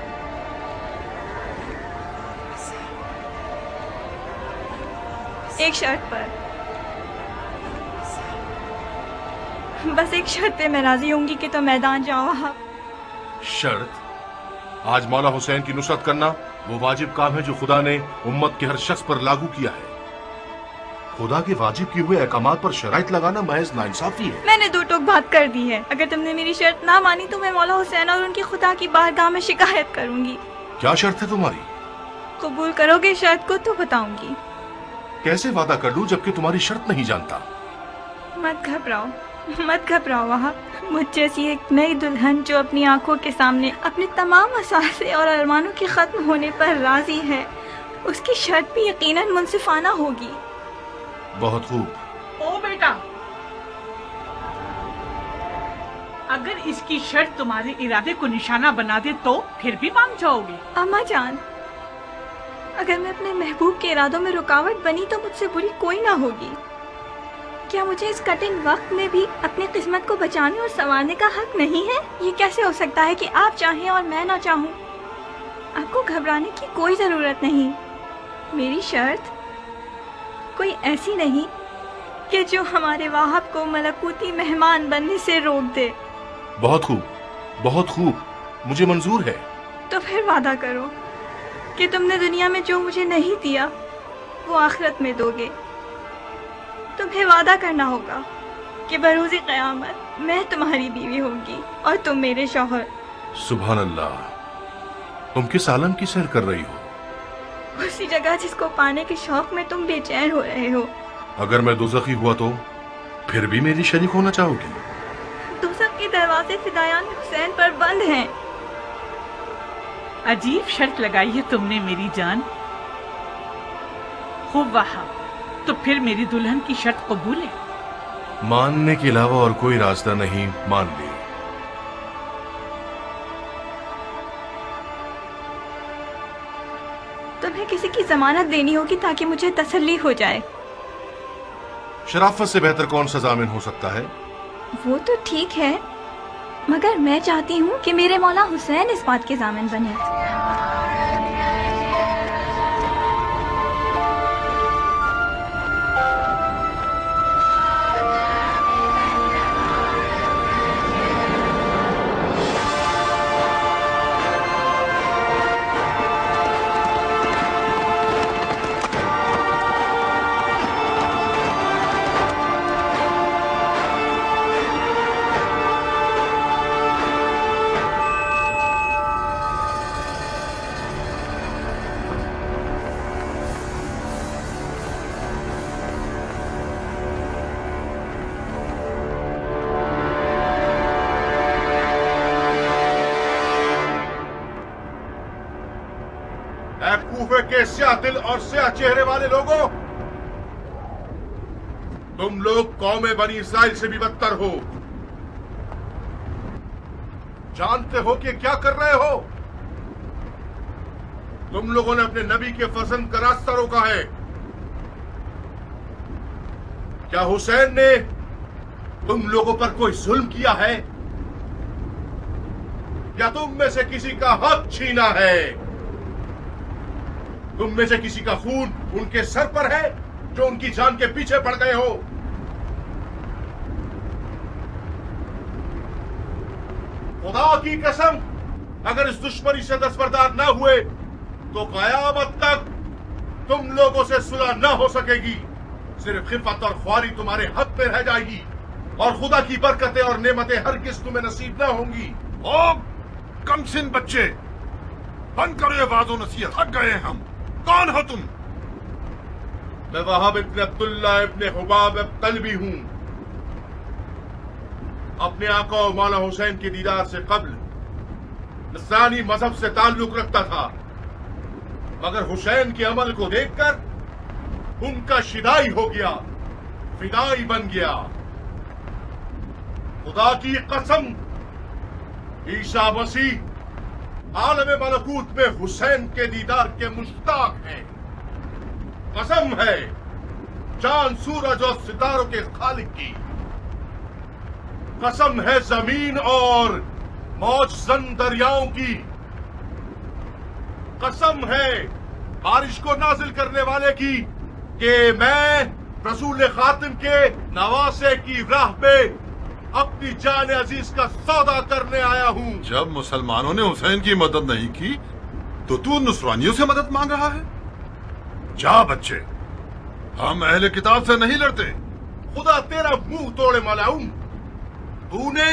एक शर्त पर, बस एक शर्त पे मैं राजी होंगी कि तो मैदान जाओ आप। शर्त? आज मौला हुसैन की नुसरत करना वो वाजिब काम है जो खुदा ने उम्मत के हर शख्स पर लागू किया है। खुदा के वाजिब किए हुए अहकामात पर शराइत लगाना महज नाइंसाफी है। मैंने दो टोक बात कर दी है। अगर तुमने मेरी शर्त ना मानी तो मैं मौला हुसैन और उनकी खुदा की बारगाह में शिकायत करूंगी। क्या शर्त है तुम्हारी? कबूल करोगे शर्त को तो बताऊंगी। कैसे वादा कर लूं जबकि तुम्हारी शर्त नहीं जानता? मत घबराओ, मत घबराओ वहाब। मुझ जैसी एक नई दुल्हन जो अपनी आंखों के सामने अपने तमाम असासे और अरमानों के खत्म होने पर राजी है, उसकी शर्त भी यकीनन मुनसिफाना होगी। बहुत खूब। ओ बेटा, अगर इसकी शर्त तुम्हारे इरादे को निशाना बना दे तो फिर भी मान जाओगे? अम्मा जान, अगर मैं अपने महबूब के इरादों में रुकावट बनी तो मुझसे बुरी कोई ना होगी। क्या मुझे इस कठिन वक्त में भी अपनी किस्मत को बचाने और संवारने का हक नहीं है? ये कैसे हो सकता है कि आप चाहें और मैं ना चाहूँ? आपको घबराने की कोई जरूरत नहीं। मेरी शर्त कोई ऐसी नहीं कि जो हमारे वाहब को मलकूती मेहमान बनने से रोक दे। बहुत खूब, बहुत खूब, मुझे मंजूर है। तो फिर वादा करो कि तुमने दुनिया में जो मुझे नहीं दिया वो आखिरत में दोगे। तुम्हें वादा करना होगा कि बरोज़े क़यामत मैं तुम्हारी बीवी होंगी और तुम मेरे शौहर। सुभान अल्लाह, तुम किस आलम की सैर कर रही हो? उसी जगह जिसको पाने के शौक में तुम बेचैन हो रहे हो। अगर मैं दोज़खी हुआ तो फिर भी मेरी शरीक होना चाहोगी? दोज़ख के दरवाजे फिदायान हुसैन पर बंद हैं। अजीब शर्त लगाई है तुमने मेरी जान। खूब वहाब, तो फिर मेरी दुल्हन की शर्त कबूल है? मानने के अलावा और कोई रास्ता नहीं, मान ली। तुम्हें किसी की जमानत देनी होगी ताकि मुझे तसल्ली हो जाए। शराफत से बेहतर कौन सा जामिन हो सकता है? वो तो ठीक है, मगर मैं चाहती हूँ कि मेरे मौला हुसैन इस बात के जामिन बने। कूफे के स्याह दिल और स्याह चेहरे वाले लोगों, तुम लोग कौम बनी इसराइल से भी बदतर हो। जानते हो कि क्या कर रहे हो? तुम लोगों ने अपने नबी के फर्जंद का रास्ता रोका है। क्या हुसैन ने तुम लोगों पर कोई जुल्म किया है या तुम में से किसी का हक छीना है? तुम में से किसी का खून उनके सर पर है जो उनकी जान के पीछे पड़ गए हो? खुदा की कसम, अगर इस दुश्मनी से दस्तबरदार न हुए तो कयामत तक तुम लोगों से सुलह न हो सकेगी। सिर्फ खिफत और ख्वारी तुम्हारे हक पे रह जाएगी और खुदा की बरकतें और नेमतें हरगिज़ तुम्हें नसीब न होंगी। ओ कमसिन बच्चे, बंद करो ये वाज़ो नसीहत, थक गए हैं हम। कौन हो तुम? मैं वहाब इब्न अब्दुल्ला इब्न हुबाब कल्बी हूं। अपने आका और मौला हुसैन के दीदार से कब्ल नसरानी मजहब से ताल्लुक रखता था, मगर हुसैन के अमल को देखकर उनका शिदाई हो गया, फिदाई बन गया। खुदा की कसम, ईसा मसीह आलम मलकूत में हुसैन के दीदार के मुश्ताक हैं। कसम है चांद सूरज और सितारों के खालिक की, कसम है जमीन और मौजजन दरियाओं की, कसम है बारिश को नाजिल करने वाले की कि मैं रसूल खातिम के नवासे की राह पे अपनी जान अजीज का सौदा करने आया हूँ। जब मुसलमानों ने हुसैन की मदद नहीं की तो तू नुसरानियों से मदद मांग रहा है? जा बच्चे, हम अहले किताब से नहीं लड़ते। खुदा तेरा मुंह तोड़े मलाऊं, तूने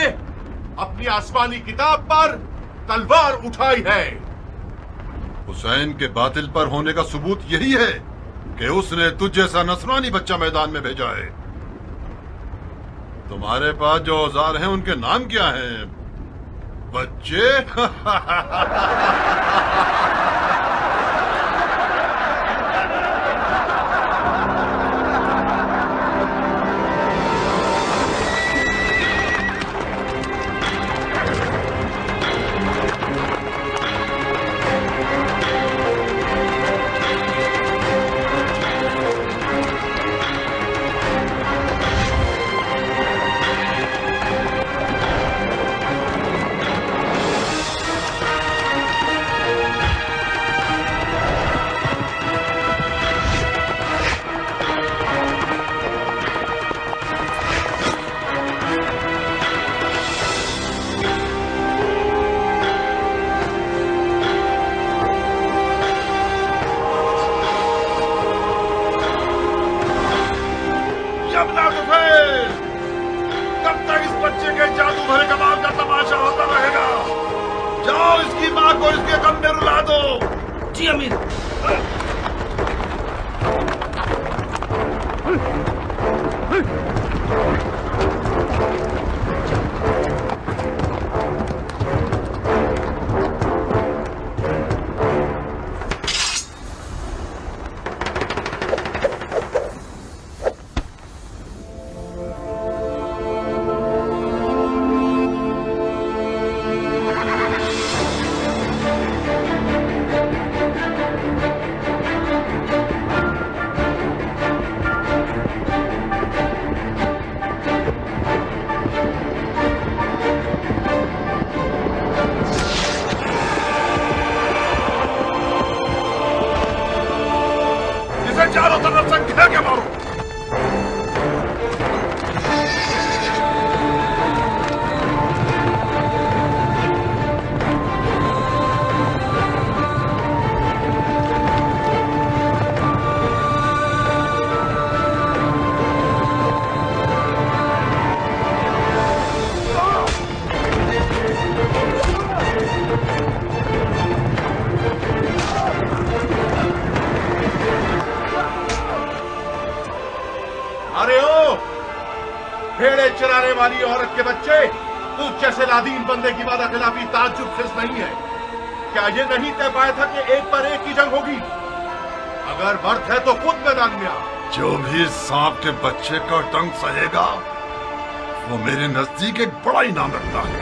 अपनी आसमानी किताब पर तलवार उठाई है। हुसैन के बातिल पर होने का सबूत यही है कि उसने तुझ जैसा नसरानी बच्चा मैदान में भेजा है। तुम्हारे पास जो औजार हैं उनके नाम क्या हैं बच्चे? बंदे की वादा खिलाफी ताज्जुब खिज नहीं है। क्या ये नहीं तय पाया था कि एक पर एक की जंग होगी? अगर बर्थ है तो खुद मैदान में आ। जो भी सांप के बच्चे का डंक सहेगा वो मेरे नजदीक एक बड़ा इनाम रखता है।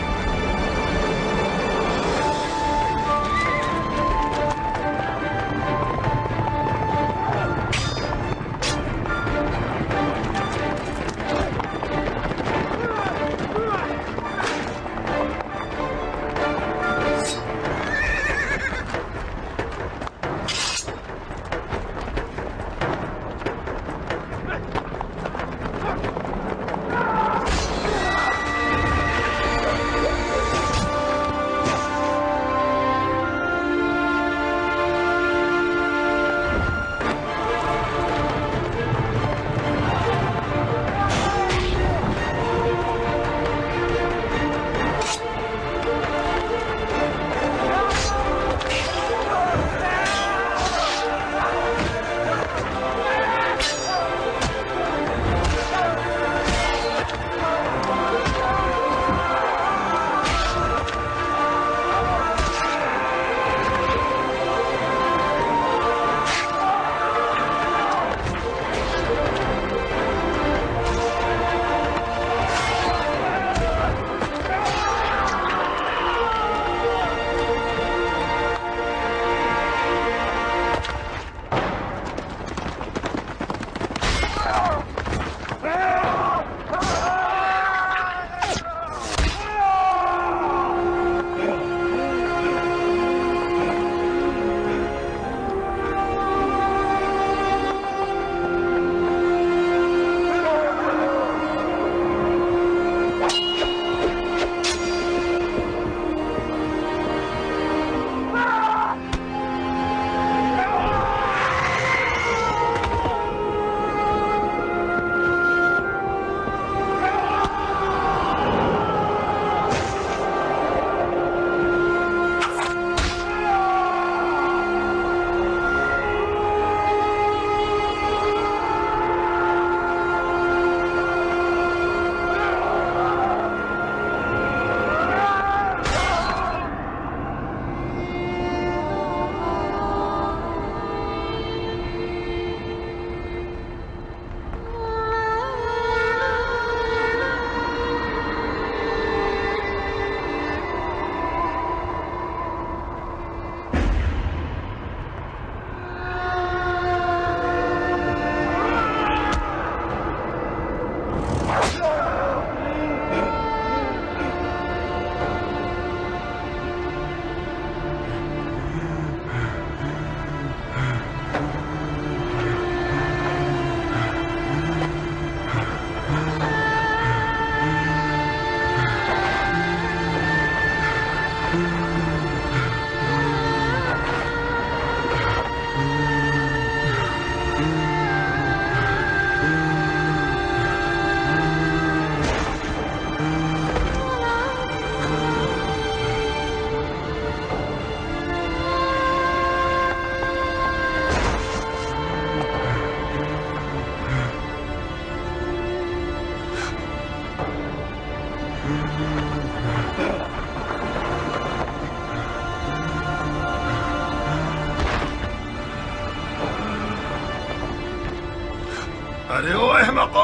अरे ओ अहमको,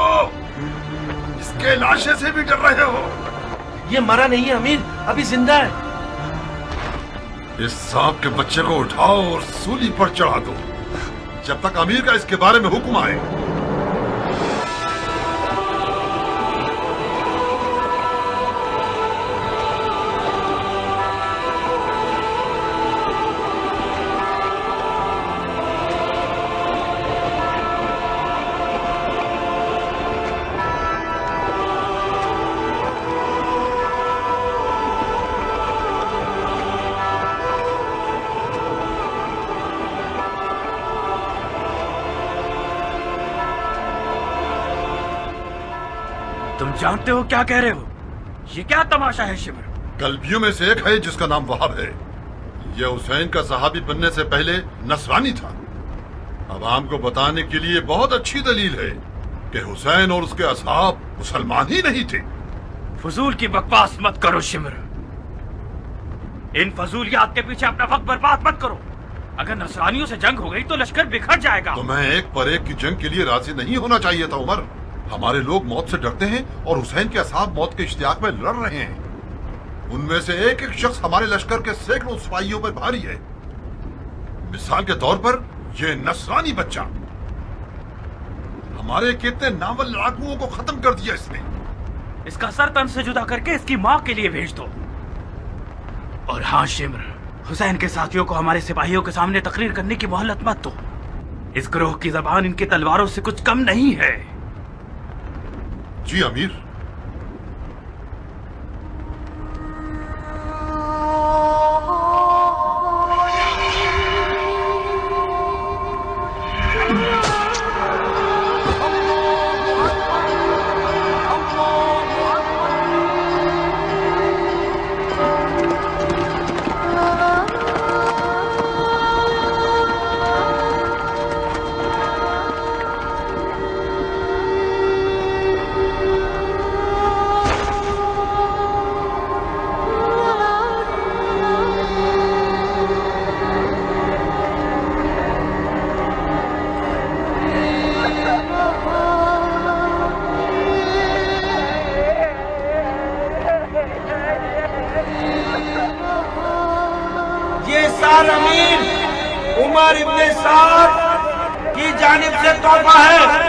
इसके लाशे से भी डर रहे हो? ये मरा नहीं है अमीर, अभी जिंदा है। इस सांप के बच्चे को उठाओ और सूली पर चढ़ा दो जब तक अमीर का इसके बारे में हुक्म आए। तुम जानते हो क्या कह रहे हो? ये क्या तमाशा है शिमर? कल्बियों में से एक है जिसका नाम वहाब है। यह हुसैन का सहाबी बनने से पहले नसरानी था। अवाम को बताने के लिए बहुत अच्छी दलील है कि हुसैन और उसके असहाब मुसलमान ही नहीं थे। फजूल की बकवास मत करो शिमर। इन फजूलियात के पीछे अपना वक्त बर्बाद मत करो। अगर नसरानियों से जंग हो गई तो लश्कर बिखर जाएगा। तो मैं एक पर एक की जंग के लिए राजी नहीं होना चाहिए था उमर। हमारे लोग मौत से डरते हैं और हुसैन के असहाब मौत के इश्तियाक में लड़ रहे हैं। उनमें से एक एक शख्स हमारे लश्कर के सैकड़ों सिपाहियों पर भारी है। मिसाल के तौर पर यह नसरानी बच्चा हमारे कितने नावल लड़ाकुओं को खत्म कर दिया इसने। इसका सर तन से जुदा करके इसकी माँ के लिए भेज दो। और हाँ शिमर, हुसैन के साथियों को हमारे सिपाहियों के सामने तकरीर करने की मोहलत मत दो। इस ग्रोह की जबान इनकी तलवारों से कुछ कम नहीं है। जी अमीर। उमर इब्ने साद की जानिब से तोहफा है।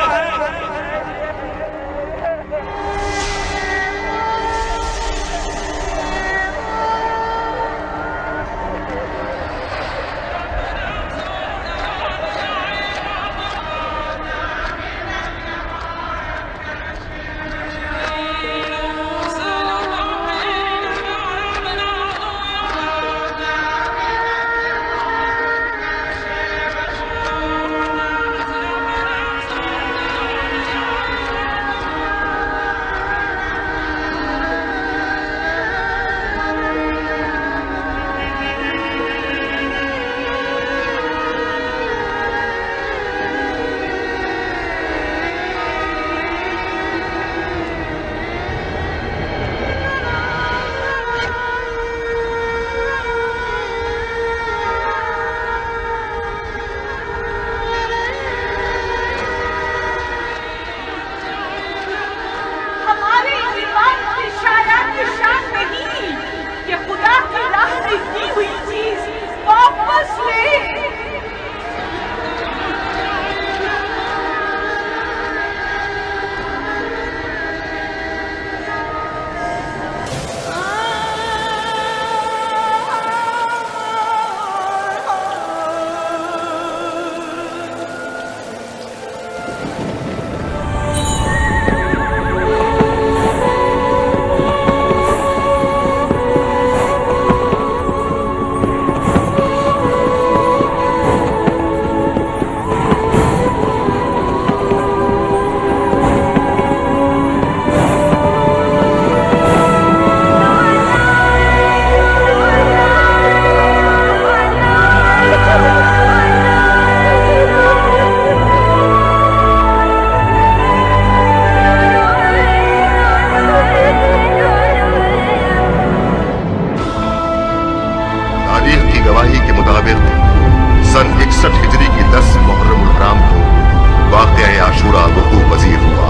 सन 61 हिजरी की 10 मुहर्रम उल हराम को वाक़या आशूरा वक़ू पजीर हुआ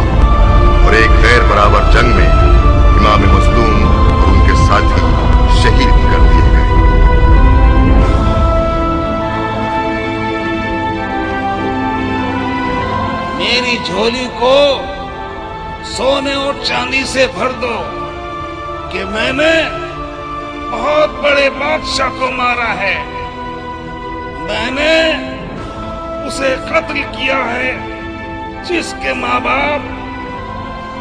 और एक गैर बराबर जंग में इमाम मज़लूम और उनके साथी शहीद कर दिए गए। मेरी झोली को सोने और चांदी से भर दो कि मैंने बहुत बड़े बादशाह को मारा है। मैंने उसे कत्ल किया है जिसके माँ बाप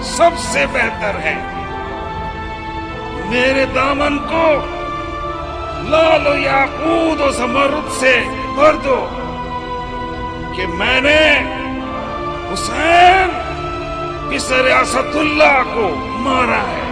सबसे बेहतर हैं। मेरे दामन को लाल याकूत और ज़मरुद से भर दो कि मैंने हुसैन बिसर असदुल्लाह को मारा है।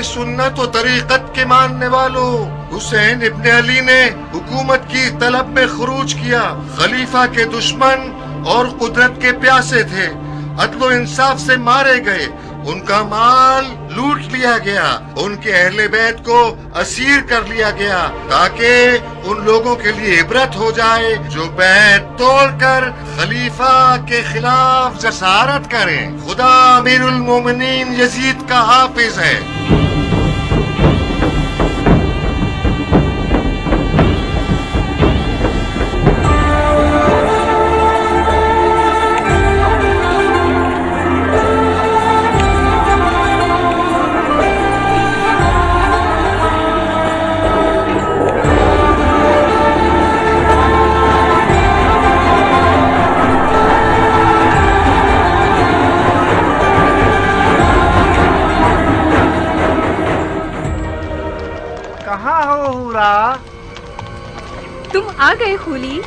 सुन्नत और तरीक़त के मानने वालों, हुसैन इब्न अली ने हुकूमत की तलब में खुरूज किया। खलीफा के दुश्मन और कुदरत के प्यासे थे, अदलो इंसाफ से मारे गए, उनका माल लूट लिया गया, उनके अहले बैत को असीर कर लिया गया ताकि उन लोगों के लिए इबरत हो जाए जो बैत तोड़कर खलीफा के खिलाफ जसारत करें। खुदा अमीरुल मोमिनीन यजीद का हाफिज है। तुम आ गए खूली?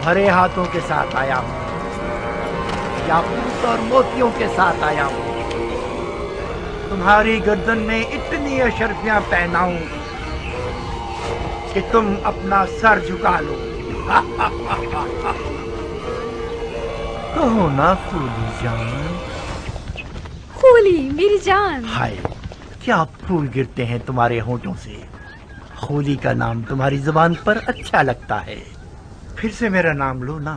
भरे हाथों के साथ आया हूँ, याकूत और मोतियों के साथ आया हूँ। तुम्हारी गर्दन में इतनी अशरफियां पहनाऊं कि तुम अपना सर झुका लो। कहो ना खूली जान। खूली मेरी जान। हाय, क्या फूल गिरते हैं तुम्हारे होठों से। खूली का नाम तुम्हारी जुबान पर अच्छा लगता है। फिर से मेरा नाम लो ना,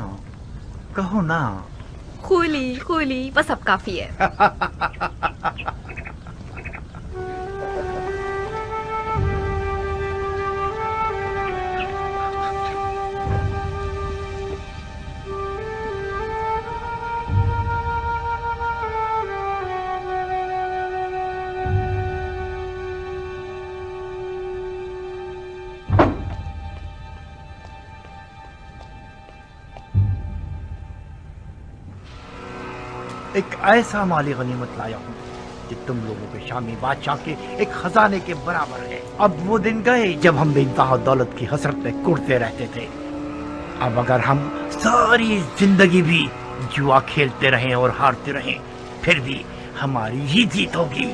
कहो ना। खूली खूली बस अब काफी है। एक ऐसा माली गनीमत लाया हूँ कि तुम लोगों के शामी बादशाह के एक खजाने के बराबर है। अब वो दिन गए जब हम बेइंतहा दौलत की हसरत में कुड़ते रहते थे। अब अगर हम सारी जिंदगी भी जुआ खेलते रहें और हारते रहें, फिर भी हमारी ही जीत होगी।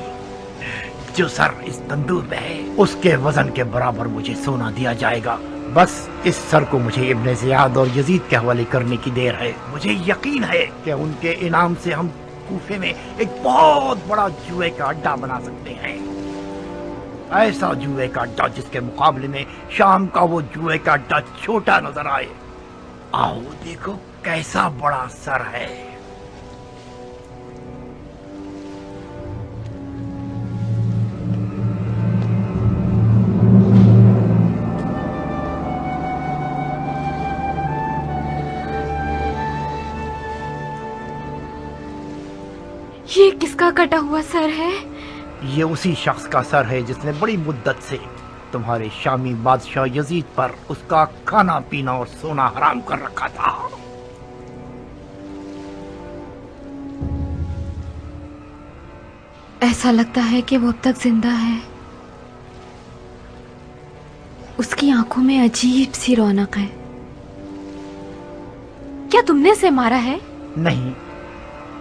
जो सर इस तंदूर में है उसके वजन के बराबर मुझे सोना दिया जाएगा। बस इस सर को मुझे इब्ने ज़ियाद और यजीद के हवाले करने की देर है। मुझे यकीन है कि उनके इनाम से हम कूफे में एक बहुत बड़ा जुए का अड्डा बना सकते हैं। ऐसा जुए का अड्डा जिसके मुकाबले में शाम का वो जुए का अड्डा छोटा नजर आए। आओ देखो कैसा बड़ा सर है। ये किसका कटा हुआ सर है? ये उसी शख्स का सर है जिसने बड़ी मुद्दत से तुम्हारे शामी बादशाह यजीद पर उसका खाना पीना और सोना हराम कर रखा था। ऐसा लगता है कि वो अब तक जिंदा है। उसकी आंखों में अजीब सी रौनक है। क्या तुमने उसे मारा है? नहीं,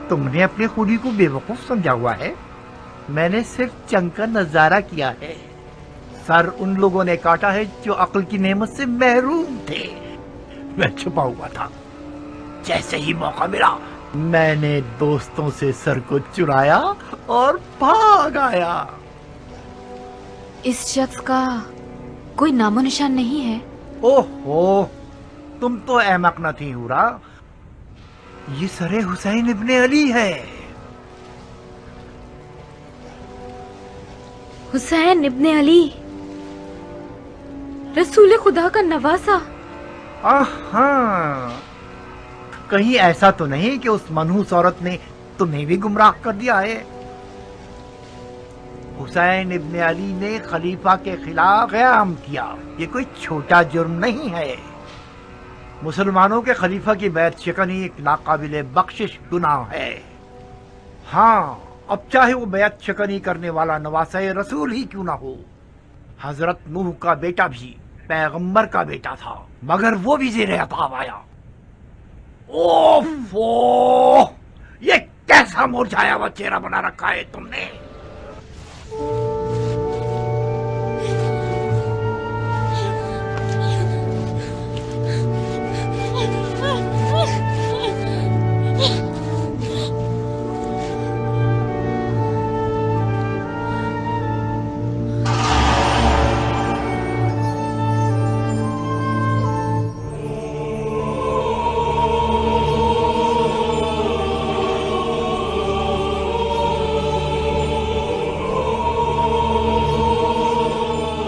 तुमने अपने खूनी को बेवकूफ समझा हुआ है। मैंने सिर्फ जंग का नजारा किया है। सर उन लोगों ने काटा है जो अक्ल की नेमत से महरूम थे। मैं छुपा हुआ था। जैसे ही मौका मिला मैंने दोस्तों से सर को चुराया और भाग आया। इस शख्स का कोई नामो निशान नहीं है? ओहो, तुम तो अहमक न थी हुरा। ये सरे हुसैन इब्ने अली है। हुसैन इब्ने अली, रसूल खुदा का नवासा। हाँ, कहीं ऐसा तो नहीं कि उस मनहूस औरत ने तुम्हें भी गुमराह कर दिया है? हुसैन इब्ने अली ने खलीफा के खिलाफ क़याम किया। ये कोई छोटा जुर्म नहीं है। मुसलमानों के खलीफा की बैत शिकनी एक नाकाबिले बख्शिश गुनाह है। हाँ, अब चाहे वो बैत शिकनी करने वाला नवासे रसूल ही क्यों ना हो। हजरत नूह का बेटा भी पैगंबर का बेटा था, मगर वो भी ज़ेरे अताब आया। ओफो, ये कैसा मुरझाया हुआ चेहरा बना रखा है तुमने।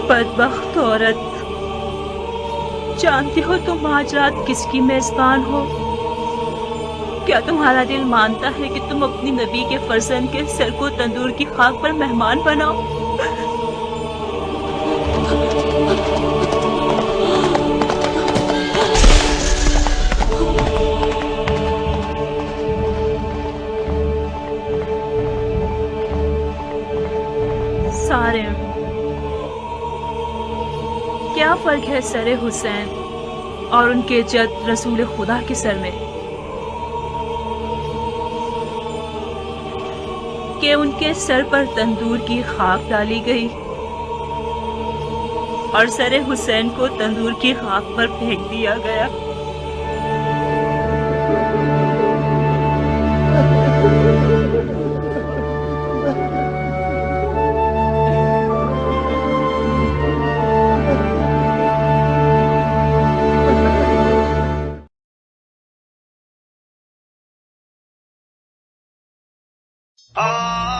बदबख्त औरत, जानती हो तुम आज रात किसकी मेजबान हो? क्या तुम्हारा दिल मानता है कि तुम अपनी नबी के फर्जंद के सर को तंदूर की खाक पर मेहमान बनाओ? सारे क्या फर्क है सरे हुसैन और उनके जद रसूल खुदा के सर में कि उनके सर पर तंदूर की खाक डाली गई और सरे हुसैन को तंदूर की खाक पर फेंक दिया गया। Ah